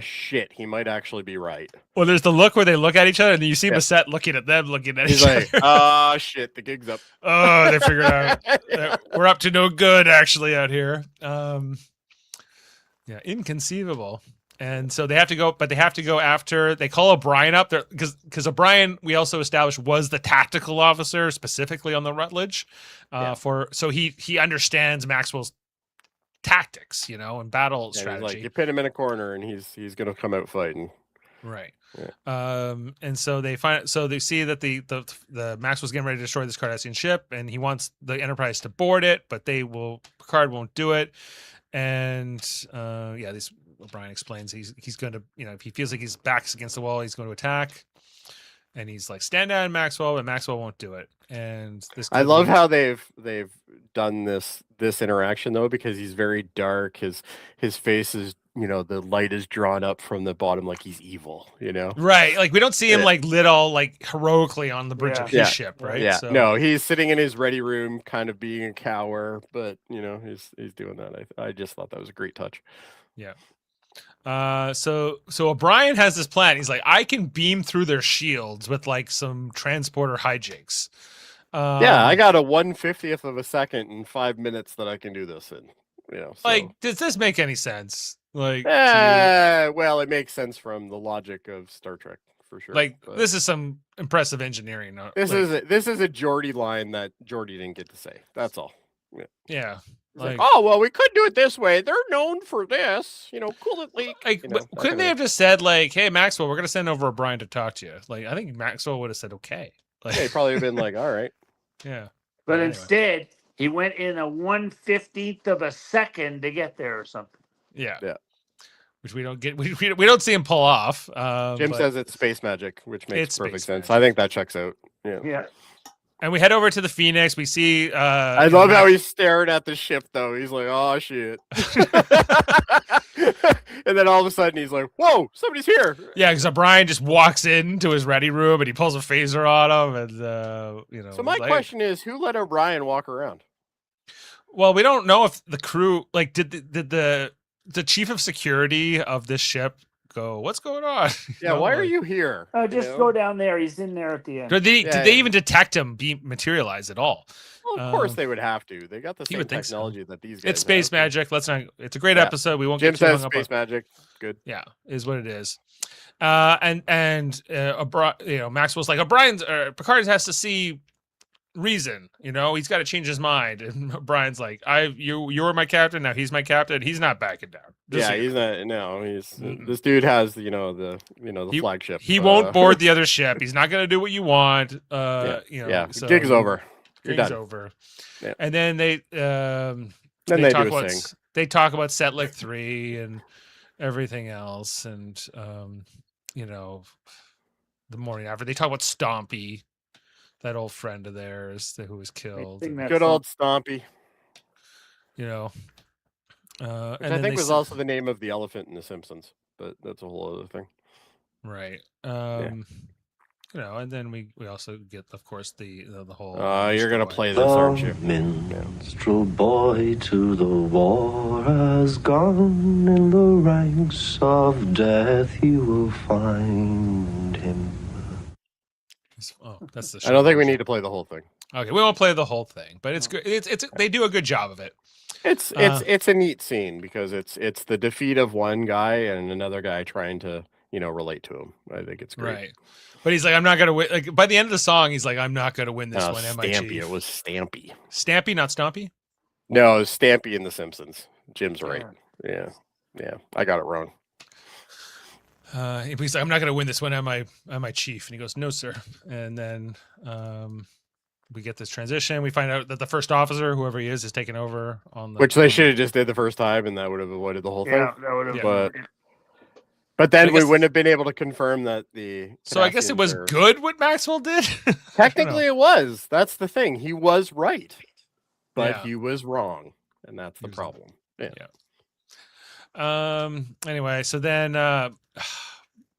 D: shit, he might actually be right.
B: well, there's the look where they look at each other, and then you see
D: Yeah.
B: Massette looking at them, looking at
D: He's
B: each
D: like,
B: other.
D: shit, the gig's up.
B: Oh, they figured out that we're up to no good actually out here. Yeah, inconceivable. And so they have to go, but they have to go after. They call O'Brien up there because O'Brien, we also established, was the tactical officer specifically on the Rutledge. So he understands Maxwell's tactics, and battle
D: And he's
B: strategy.
D: like, you pin him in a corner, and he's gonna come out fighting.
B: Right.
D: Yeah.
B: And so they see that the Maxwell's getting ready to destroy this Cardassian ship, and he wants the Enterprise to board it, but Picard won't do it. And O'Brien explains he's going to, if he feels like his back's against the wall, he's going to attack. And he's like, stand down, Maxwell, but Maxwell won't do it. And this
D: I
B: could
D: love
B: be-
D: how they've done this interaction though, because he's very dark. His face is, the light is drawn up from the bottom like he's evil,
B: right. Like we don't see him
D: Yeah.
B: like lit all like heroically on the bridge of his
D: Yeah.
B: ship, right?
D: Yeah.
B: So,
D: No, he's sitting in his ready room, kind of being a cower, but he's doing that. I just thought that was a great touch.
B: yeah. So O'Brien has this plan. He's like, I can beam through their shields with like some transporter hijinks.
D: Yeah, I got a 1/50th of a second in 5 minutes that I can do this in. So.
B: Like, does this make any sense? Like, to you?
D: Well, it makes sense from the logic of Star Trek for sure.
B: Like,
D: but
B: this is some impressive engineering.
D: this
B: like,
D: is a Jody line that Jody didn't get to say. That's all.
B: yeah.
D: It's like, oh well, we could do it this way. They're known for this. Cool it leak.
B: Like, couldn't they have just said like, "Hey, Maxwell, we're gonna send over O'Brien to talk to you"? Like, I think Maxwell would have said, "Okay." Like,
D: They probably have been like, all right.
B: yeah.
C: But
B: Anyway.
C: instead, he went in a 1/15th of a second to get there or something.
B: Yeah.
D: Yeah.
B: Which we don't get. We don't see him pull off.
D: Jim
B: but-
D: says it's space magic, which makes
B: It's
D: perfect
B: space
D: sense.
B: magic.
D: I think that checks out. Yeah.
C: Yeah.
B: And we head over to the Phoenix. We see.
D: I love how he's staring at the ship, though. He's like, "Oh shit!" And then all of a sudden, he's like, "Whoa, somebody's here!"
B: Yeah, because O'Brien just walks into his ready room and he pulls a phaser on him, and
D: So my question is, who let O'Brien walk around?
B: Well, we don't know if the crew like did the chief of security of this ship go, what's going on?
D: Yeah, why are you here?
C: Just go down there. He's in there at the end.
B: Did they even detect him be materialized at all?
D: Well, of course they would have to. They got the
B: you
D: same
B: would think so.
D: technology that these guys.
B: It's space
D: have.
B: magic. Let's not. It's a great
D: Yeah.
B: episode. We won't
D: Jim
B: get too
D: says
B: hung up
D: space
B: on.
D: magic. Good.
B: Yeah, is what it is. Maxwell's like, O'Brien's Picard has to see reason. He's got to change his mind. And O'Brien's like, you're my captain now. He's my captain. He's not backing down.
D: Yeah, he's not. No, he's this dude has the flagship.
B: He won't board the other ship. He's not going to do what you want. So
D: gig's over. You're
B: Gig's
D: done.
B: over.
D: Yeah.
B: And then they
D: Then they
B: talk
D: do a
B: about
D: thing.
B: they talk about Setlick 3 and everything else, and the morning after they talk about Stompy, that old friend of theirs who was killed.
D: Good old Stompy.
B: And
D: Which I
B: then
D: think
B: they
D: was also the name of the elephant in The Simpsons, but that's a whole other thing.
B: right. And then we also get, of course, the whole.
D: You're gonna play this, aren't you?
A: Minstrel boy to the war has gone. In the ranks of death you will find him.
B: Oh, that's the.
D: I don't think we need to play the whole thing.
B: Okay, we won't play the whole thing, but it's good. It's they do a good job of it.
D: It's a neat scene because it's the defeat of one guy and another guy trying to relate to him. I think it's great.
B: Right. But he's like, I'm not gonna win. Like by the end of the song, he's like, I'm not gonna win this one. Am I,
D: Stampy.
B: Chief?
D: It was Stampy.
B: Stampy, not Stompy.
D: No, it was Stampy in The Simpsons. Jim's right. Yeah. I got it wrong.
B: He's like, I'm not gonna win this one. Am I Chief? And he goes, no, sir. And then we get this transition. We find out that the first officer, whoever he is taking over on the.
D: Which they should have just did the first time, and that would have avoided the whole thing.
C: Yeah, that would have.
D: But then
B: I
D: we
B: guess-
D: wouldn't have been able to confirm that the.
B: So I guess it was
D: Cardassians are-
B: good what Maxwell did.
D: Technically, it was. That's the thing. He was right, but
B: Yeah.
D: he was wrong, and that's the
B: He was-
D: problem. Yeah.
B: Anyway, so then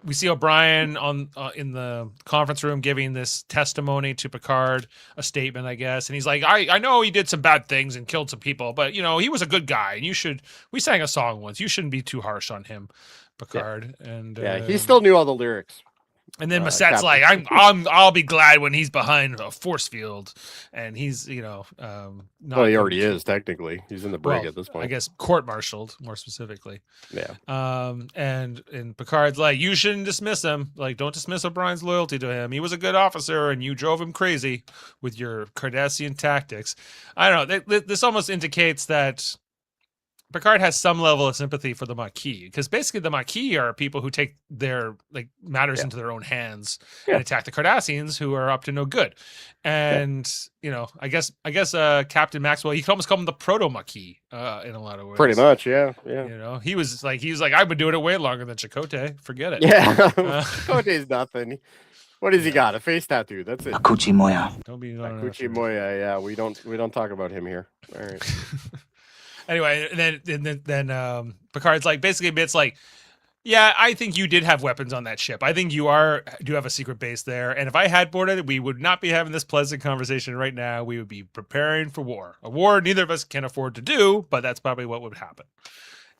B: we see O'Brien on in the conference room giving this testimony to Picard, a statement, I guess, and he's like, I know he did some bad things and killed some people, but he was a good guy, and we sang a song once. You shouldn't be too harsh on him, Picard. And
D: He still knew all the lyrics.
B: And then Masset's
D: Captain.
B: like, I'll be glad when he's behind a force field, and he's not.
D: Well, he already is technically. He's in the brig at this point.
B: I guess court-martialed more specifically.
D: Yeah.
B: And Picard's like, you shouldn't dismiss him. Like, don't dismiss O'Brien's loyalty to him. He was a good officer, and you drove him crazy with your Cardassian tactics. I don't know. This almost indicates that Picard has some level of sympathy for the Maquis, because basically the Maquis are people who take their matters into their own hands and attack the Cardassians, who are up to no good. And I guess Captain Maxwell, you could almost call him the proto Maquis in a lot of ways.
D: Pretty much, yeah.
B: He was like, I've been doing it way longer than Chakotay. Forget it.
D: Yeah, Chakotay's nothing. What has he got? A face tattoo. That's it.
H: Akuchi Moya.
B: Don't be going
D: Akuchi
B: after-
D: Moya. Yeah, we don't talk about him here. All right.
B: Anyway, and then Picard's like basically admits like, yeah, I think you did have weapons on that ship. I think do have a secret base there. And if I had boarded it, we would not be having this pleasant conversation right now. We would be preparing for war. A war neither of us can afford to do, but that's probably what would happen.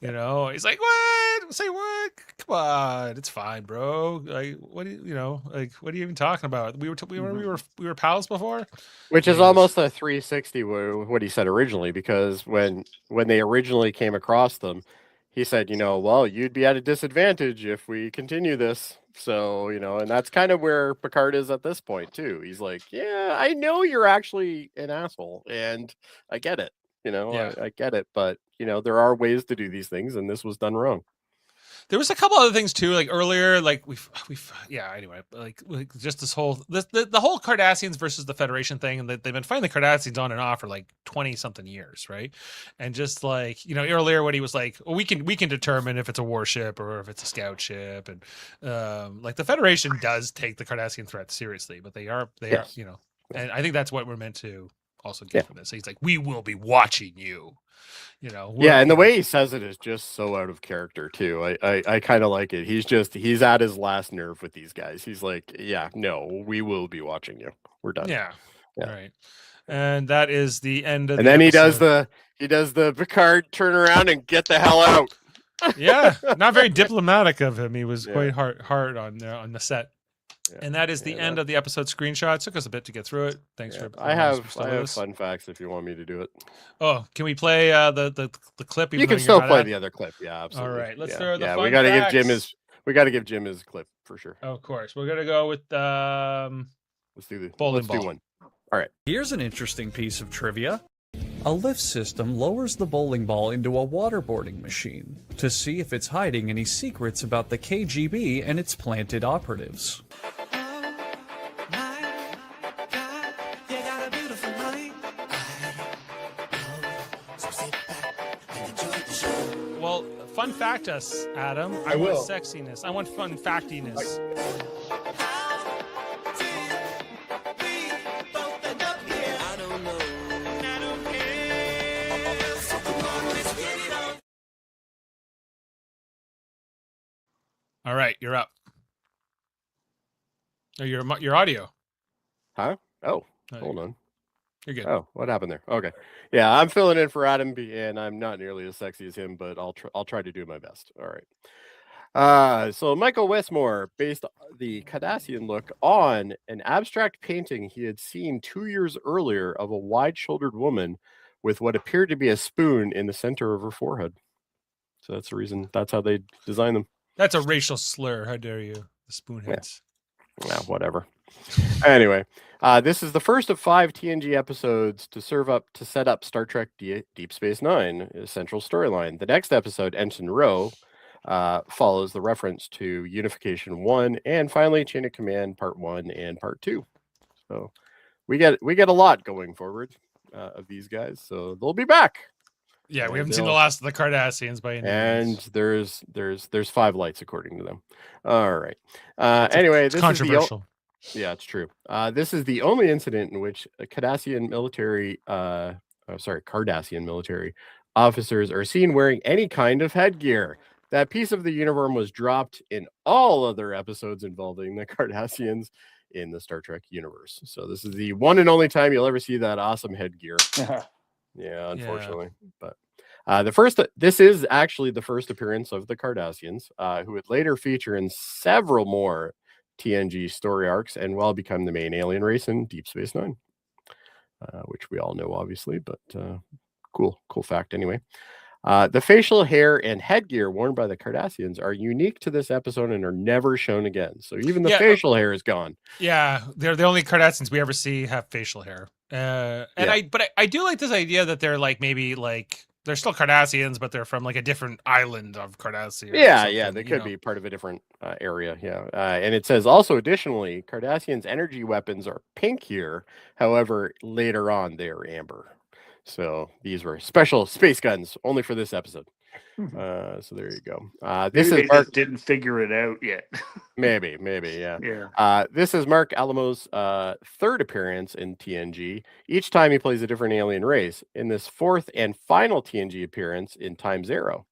B: You know, he's like, what? Say what? Come on, it's fine, bro. Like, what do you know? Like, what are you even talking about? We were pals before.
D: Which is almost a 360 what he said originally, because when they originally came across them, he said, well, you'd be at a disadvantage if we continue this. So, and that's kind of where Picard is at this point too. He's like, yeah, I know you're actually an asshole, and I get it. I get it, but there are ways to do these things, and this was done wrong.
B: There was a couple other things too, like earlier, like we've anyway, like just the whole Cardassians versus the Federation thing, and they've been fighting the Cardassians on and off for like 20 something years, right? And just like earlier when he was like, well, we can determine if it's a warship or if it's a scout ship, and like the Federation does take the Cardassian threat seriously, but they are and I think that's what we're meant to also get from this. So he's like, we will be watching you. And
D: the way he says it is just so out of character too. I kind of like it. He's at his last nerve with these guys. He's like, yeah, no, we will be watching you. We're done.
B: Yeah. Right. And that is the end of
D: and
B: the
D: then
B: episode.
D: he does the Picard turn around and get the hell out.
B: Yeah, not very diplomatic of him. He was quite hard on the set. Yeah. And that is the end of the episode screenshots. Took us a bit to get through it. Thanks for.
D: I have fun facts if you want me to do it.
B: Oh, can we play the clip?
D: You can still play the other clip. Yeah, absolutely.
B: All right, let's throw the fun
D: we got to
B: facts.
D: give Jim his clip for sure.
B: Of course, we're gonna go with
D: let's do one. All right.
I: Here's an interesting piece of trivia. A lift system lowers the bowling ball into a waterboarding machine to see if it's hiding any secrets about the KGB and its planted operatives.
B: Well, fun fact us, Adam. I want sexiness. I want fun factiness. All right, you're up. Oh, your audio.
D: Huh? Oh, hold on.
B: You're good.
D: Oh, what happened there? Okay. Yeah, I'm filling in for Adam, and I'm not nearly as sexy as him, but I'll try to do my best. All right. So Michael Westmore based the Cardassian look on an abstract painting he had seen 2 years earlier of a wide-shouldered woman with what appeared to be a spoon in the center of her forehead. So that's the reason. That's how they designed them.
B: That's a racial slur. How dare you? The spoonheads.
D: Yeah, whatever. Anyway, this is the first of 5 TNG episodes to set up Star Trek Deep Space Nine, a central storyline. The next episode, Ensign Row, follows the reference to Unification 1, and finally Chain of Command Part 1 and Part 2. So we get a lot going forward of these guys. So they'll be back.
B: Yeah, we haven't seen the last of the Cardassians by any means.
D: There's 5 lights according to them. All right. Anyway, this
B: controversial.
D: Yeah, it's true. This is the only incident in which Cardassian military officers are seen wearing any kind of headgear. That piece of the uniform was dropped in all other episodes involving the Cardassians in the Star Trek universe. So this is the one and only time you'll ever see that awesome headgear. Yeah, unfortunately. But this is actually the first appearance of the Cardassians, who would later feature in several more TNG story arcs and will become the main alien race in Deep Space Nine, which we all know, obviously, but cool fact anyway. The facial hair and headgear worn by the Cardassians are unique to this episode and are never shown again. So even the facial hair is gone.
B: Yeah, they're the only Cardassians we ever see have facial hair. I do like this idea that they're like maybe like they're still Cardassians, but they're from like a different island of Cardassia.
D: Yeah, they could be part of a different area. Yeah, and it says also additionally, Cardassians' energy weapons are pink here. However, later on they are amber. So these were special space guns only for this episode. So there you go.
C: This is just didn't figure it out yet.
D: Maybe, yeah.
C: Yeah.
D: This is Mark Alamo's third appearance in TNG. Each time he plays a different alien race. In this fourth and final TNG appearance in Time Zero,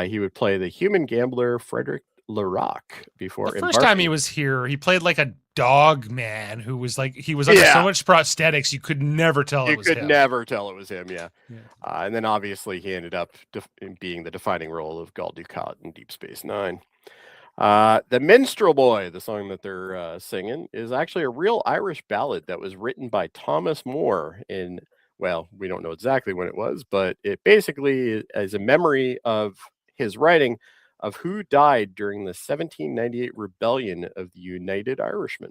D: he would play the human gambler Frederick Larock before
B: The first time he was here, he played like a dog man who was like, he was under so much prosthetics, you could never tell it was him.
D: You could never tell it was him, yeah.
B: Yeah.
D: And then obviously he ended up being the defining role of Gul Dukat in Deep Space Nine. The Minstrel Boy, the song that they're singing, is actually a real Irish ballad that was written by Thomas Moore in, well, we don't know exactly when it was, but it basically is a memory of his writing of who died during the 1798 rebellion of the United Irishmen,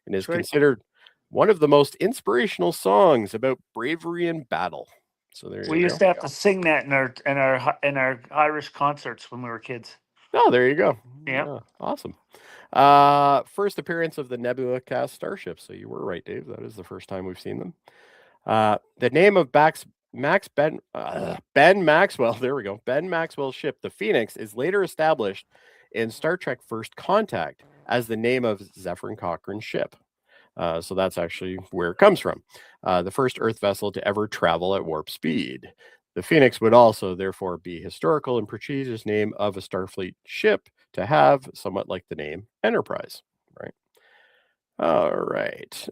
D: and is considered one of the most inspirational songs about bravery in battle. So there
C: we used to have to sing that in our Irish concerts when we were kids.
D: Oh, there you go.
C: Yeah.
D: Awesome. First appearance of the Nebula cast starship. So you were right, Dave. That is the first time we've seen them. The name of Ben Maxwell, there we go. Ben Maxwell's ship, the Phoenix, is later established in Star Trek First Contact as the name of Zephyrin Cochrane's ship. So that's actually where it comes from. The first Earth vessel to ever travel at warp speed. The Phoenix would also, therefore, be historical and prestigious name of a Starfleet ship to have, somewhat like the name Enterprise, right? All right.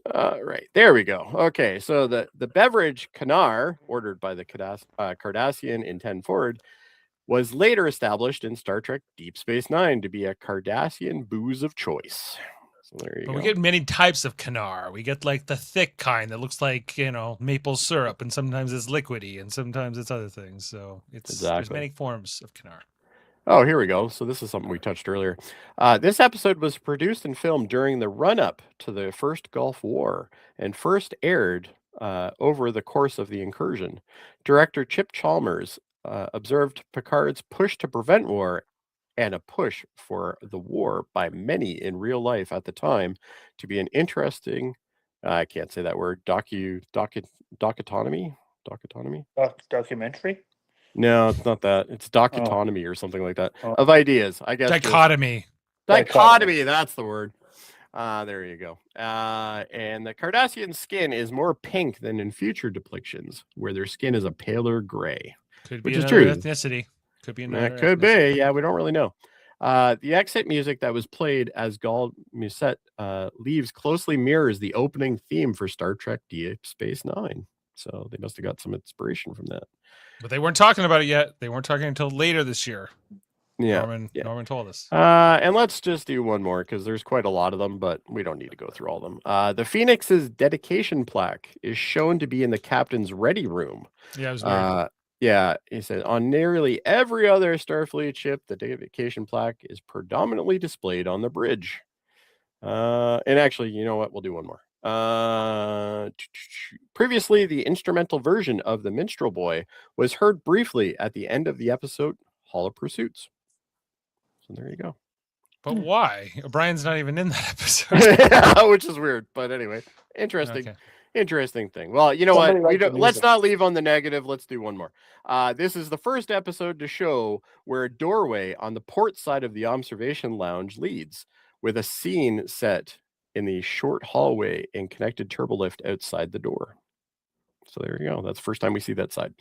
D: There we go. Okay, so the beverage Kanar, ordered by the Cardassian in 10 Forward, was later established in Star Trek Deep Space Nine to be a Cardassian booze of choice. So there you go.
B: We get many types of Kanar. We get like the thick kind that looks like, maple syrup, and sometimes it's liquidy, and sometimes it's other things. So there's many forms of Kanar.
D: Oh, here we go. So this is something we touched earlier. This episode was produced and filmed during the run-up to the first Gulf War and first aired over the course of the incursion. Director Chip Chalmers observed Picard's push to prevent war and a push for the war by many in real life at the time to be an interesting, I can't say that word, documentary?
C: Documentary?
D: No, it's not that. It's documentary or something like that. Of ideas, I guess.
B: Dichotomy,
D: that's the word. There you go. And the Cardassian skin is more pink than in future depictions, where their skin is a paler gray.
B: Could be
D: which is
B: another
D: true.
B: ethnicity. Could be another.
D: That could be. Yeah, we don't really know. The exit music that was played as Gul Musette leaves closely mirrors the opening theme for Star Trek Deep Space Nine. So they must have got some inspiration from that.
B: But they weren't talking about it yet. They weren't talking until later this year.
D: Yeah.
B: Norman told us.
D: And let's just do one more because there's quite a lot of them, but we don't need to go through all of them. The Phoenix's dedication plaque is shown to be in the captain's ready room.
B: Yeah, it was weird.
D: Yeah, he said on nearly every other Starfleet ship, the dedication plaque is predominantly displayed on the bridge. And actually, you know what? We'll do one more. Previously, the instrumental version of The Minstrel Boy was heard briefly at the end of the episode Hall of Pursuits. So there you go.
B: But why? O'Brien's not even in that episode.
D: Which is weird. But anyway, interesting. Okay. Interesting thing. Well, you know what? Let's not leave on the negative. Let's do one more. This is the first episode to show where a doorway on the port side of the observation lounge leads, with a scene set in the short hallway and connected turbolift outside the door. So there you go. That's the first time we see that side.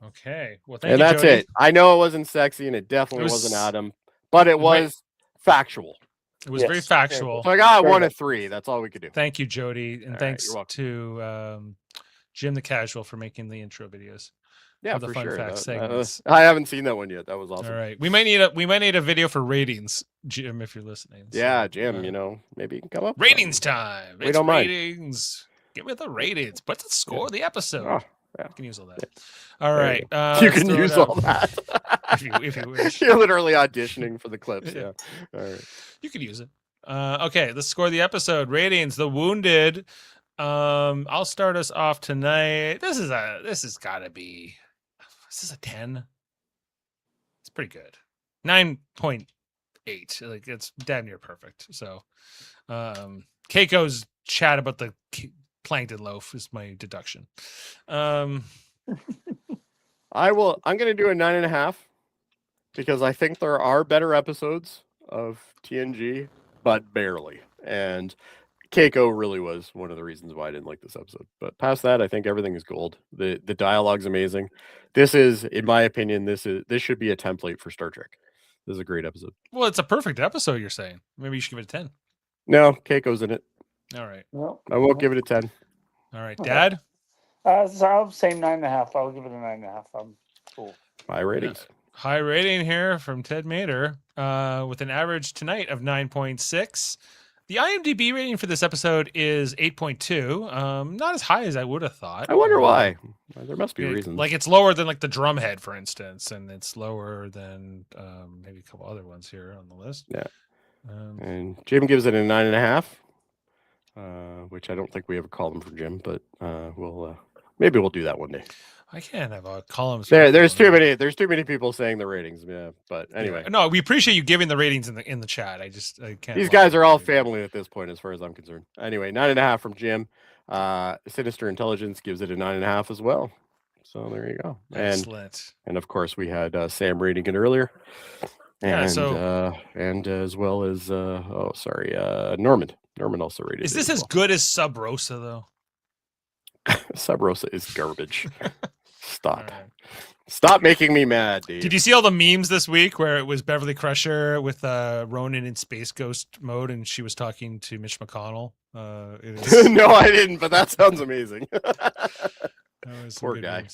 B: Okay. Well, thank you,
D: that's
B: Jody.
D: it. I know it wasn't sexy and it definitely wasn't Adam, but it was factual.
B: It was very factual.
D: So I got 1 of 3. That's all we could do.
B: Thank you, Jody. And thanks to Jim the Casual for making the intro videos.
D: Yeah,
B: the
D: for
B: fun
D: sure.
B: fact segments.
D: I haven't seen that one yet. That was awesome.
B: All right. We might need a video for ratings, Jim, if you're listening.
D: Yeah, Jim, maybe you can come up.
B: Ratings time.
D: We don't mind.
B: Ratings. Give me the ratings. What's the score of the episode?
D: Oh, yeah.
B: You can use all that. All right.
D: You can use all that.
B: if you wish.
D: You're literally auditioning for the clips. Yeah. All right.
B: You can use it. Okay, let's score the episode. Ratings. The Wounded. I'll start us off tonight. This is a 10. It's pretty good. 9.8. Like it's damn near perfect. So Keiko's chat about the plankton loaf is my deduction.
D: I'm gonna do a 9.5 because I think there are better episodes of TNG, but barely. And Keiko really was one of the reasons why I didn't like this episode. But past that, I think everything is gold. The dialogue's amazing. This is, in my opinion, this should be a template for Star Trek. This is a great episode.
B: Well, it's a perfect episode, you're saying. Maybe you should give it a 10.
D: No, Keiko's in it.
B: All right.
C: Well,
D: I won't give it a 10.
B: All right. Dad?
C: so I'll say 9.5. I'll give it a 9.5. I'm cool.
D: High ratings.
B: High rating here from Ted Mater with an average tonight of 9.6. The IMDb rating for this episode is 8.2. Not as high as I would have thought.
D: I wonder why. There must be reasons.
B: Like it's lower than like the Drumhead, for instance, and it's lower than maybe a couple other ones here on the list.
D: Yeah. And Jim gives it a 9.5, which I don't think we ever called him for Jim, but maybe we'll do that one day.
B: I can't have a column.
D: There's too many people saying the ratings. Yeah, but anyway.
B: No, we appreciate you giving the ratings in the chat. I can't.
D: These guys are all family at this point, as far as I'm concerned. Anyway, 9.5 from Jim. Sinister Intelligence gives it a 9.5 as well. So there you go.
B: Excellent.
D: And of course we had Sam rating it earlier. And and as well as Norman. Norman also rated it.
B: Is this as good as Sub Rosa though?
D: Sub Rosa is garbage. Stop. Right. Stop making me mad, Dave.
B: Did you see all the memes this week where it was Beverly Crusher with Ronan in Space Ghost mode and she was talking to Mitch McConnell?
D: No, I didn't, but that sounds amazing. Poor guy.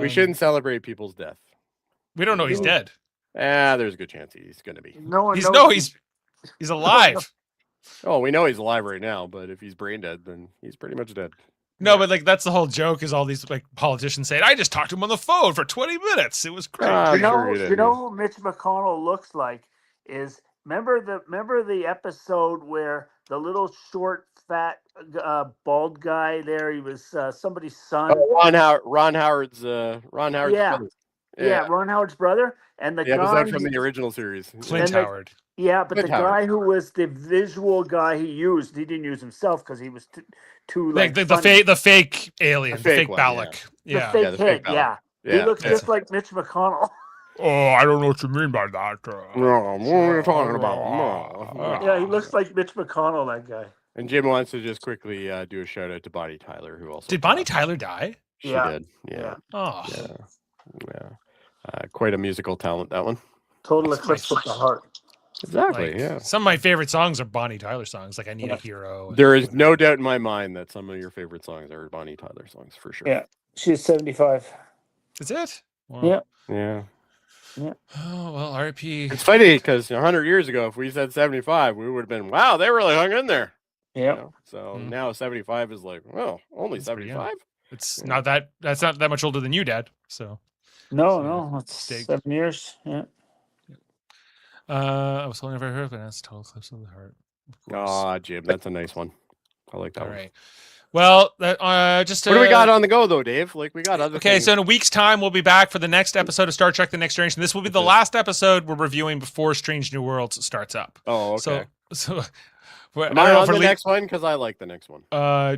D: We shouldn't celebrate people's death.
B: We don't know he's dead.
D: There's a good chance he's going to be.
B: He's alive.
D: Oh, we know he's alive right now, but if he's brain dead, then he's pretty much dead.
B: No, but like that's the whole joke is all these like politicians saying, I just talked to him on the phone for 20 minutes. It was great.
C: You know who Mitch McConnell looks like is remember the episode where the little short, fat, bald guy there, he was somebody's son.
D: Ron Howard's brother.
C: Yeah, Ron Howard's brother. And the guy
D: from the original series.
B: Clint Howard.
C: Yeah, but guy who was the visual guy he didn't use himself because he was too like
B: the fake alien, the fake Balak.
C: Yeah. The fake kid, yeah. He looks just like Mitch McConnell.
B: Oh, I don't know what you mean by that.
D: No, what are you talking about? No.
C: Yeah, he looks like Mitch McConnell, that guy.
D: And Jim wants to just quickly do a shout out to Bonnie Tyler, who also
B: did Bonnie Tyler die?
D: She did. Yeah.
B: Oh.
D: Yeah. Quite a musical talent, that one.
C: Total eclipse of the heart.
D: Exactly. Yeah.
B: Some of my favorite songs are Bonnie Tyler songs, like "I Need a Hero."
D: There is no doubt in my mind that some of your favorite songs are Bonnie Tyler songs for sure.
C: Yeah, she's 75.
B: Is it? Wow.
C: Yeah.
B: Oh well, R.I.P.
D: It's funny because 100 years ago, if we said 75, we would have been, wow, they really hung in there.
C: Yeah.
D: So now 75 is like, well, only 75.
B: It's not that. That's not that much older than you, Dad. So.
C: No, it's 7 years. Yeah.
B: I was only never heard of it. That's Total Eclipse of the Heart.
D: Oh, Jim, that's a nice one. I like that one.
B: All right. Well, just
D: what do we got on the go though, Dave? Like we got other.
B: Okay, so in a week's time, we'll be back for the next episode of Star Trek: The Next Generation. This will be the last episode we're reviewing before Strange New Worlds starts up.
D: Oh, okay.
B: So
D: am I on the next one? Because I like the next one.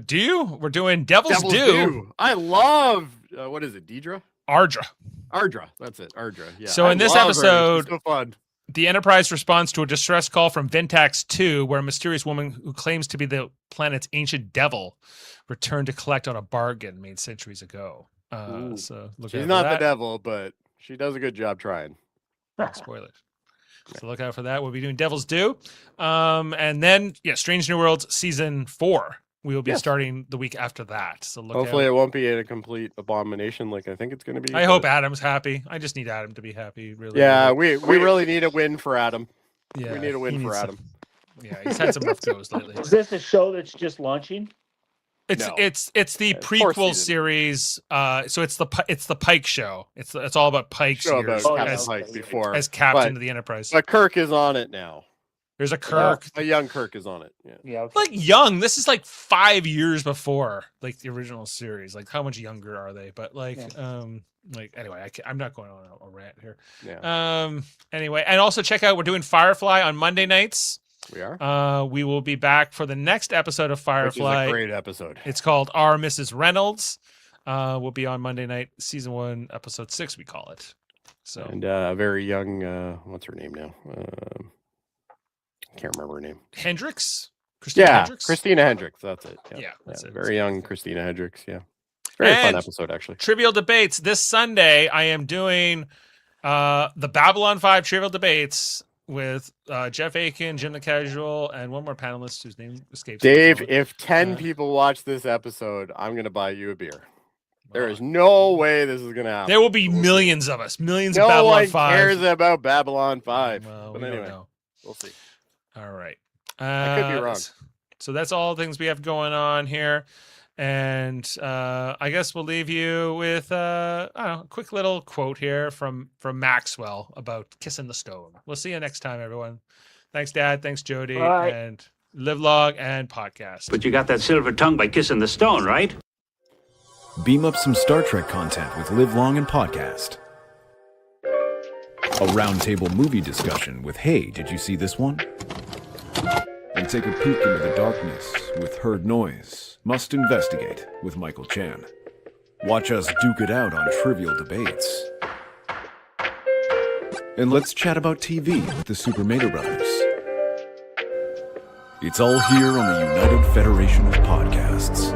B: Do you? We're doing Devil's Due.
D: I love what is it? Deidre?
B: Ardra.
D: That's it. Ardra. Yeah.
B: So in this episode,
D: so fun.
B: The Enterprise responds to a distress call from Ventax 2, where a mysterious woman who claims to be the planet's ancient devil returned to collect on a bargain made centuries ago. So
D: she's not the devil, but she does a good job trying.
B: Spoilers. So look out for that. We'll be doing Devil's Due. And then, Strange New Worlds Season 4. We will be starting the week after that. So
D: hopefully it won't be a complete abomination like I think it's going to be.
B: I hope Adam's happy. I just need Adam to be happy. Really.
D: Yeah, we really need a win for Adam.
B: Yeah,
D: we need a win for Adam.
B: Yeah, he's had some rough goes lately.
C: Is this a show that's just launching?
B: It's the prequel series. So it's the Pike show. It's all about Pike's years
D: Pike before
B: as captain of the Enterprise.
D: But Kirk is on it now.
B: There's a Kirk.
D: A young Kirk is on it.
C: Yeah. Okay.
B: Like young. This is like 5 years before like the original series. Like how much younger are they? But like, anyway, I'm not going on a rant here.
D: Yeah.
B: Anyway, and also check out, we're doing Firefly on Monday nights.
D: We are.
B: We will be back for the next episode of Firefly.
D: Which is a great episode.
B: It's called Our Mrs. Reynolds. Will be on Monday night, season 1, episode 6, we call it. So
D: and a very young, what's her name now? can't remember her name.
B: Hendricks? Christina Hendricks?
D: Christina Hendricks. That's it.
B: Yeah, that's it.
D: Very young Christina Hendricks. Yeah. Very fun episode, actually.
B: Trivial debates. This Sunday, I am doing the Babylon 5 Trivial Debates with Jeff Aiken, Jim the Casual, and one more panelist whose name escapes me.
D: Dave, if 10 people watch this episode, I'm going to buy you a a beer. There is no way this is going to happen.
B: There will be millions of us. Millions of Babylon 5.
D: No one cares about Babylon 5.
B: Well,
D: but anyway, we'll see.
B: All right.
D: I could be wrong.
B: So that's all the things we have going on here. And I guess we'll leave you with I don't know, a quick little quote here from Maxwell about kissing the stone. We'll see you next time, everyone. Thanks, Dad. Thanks, Jody.
C: Bye.
B: And live long and podcast.
G: But you got that silver tongue by kissing the stone, right?
H: Beam up some Star Trek content with Live Long and Podcast. A roundtable movie discussion with Hey, did you see this one? And take a peek into the darkness with Heard Noise, Must Investigate with Michael Chan. Watch us duke it out on Trivial Debates. And let's chat about TV with the Super Mater Brothers. It's all here on the United Federation of Podcasts.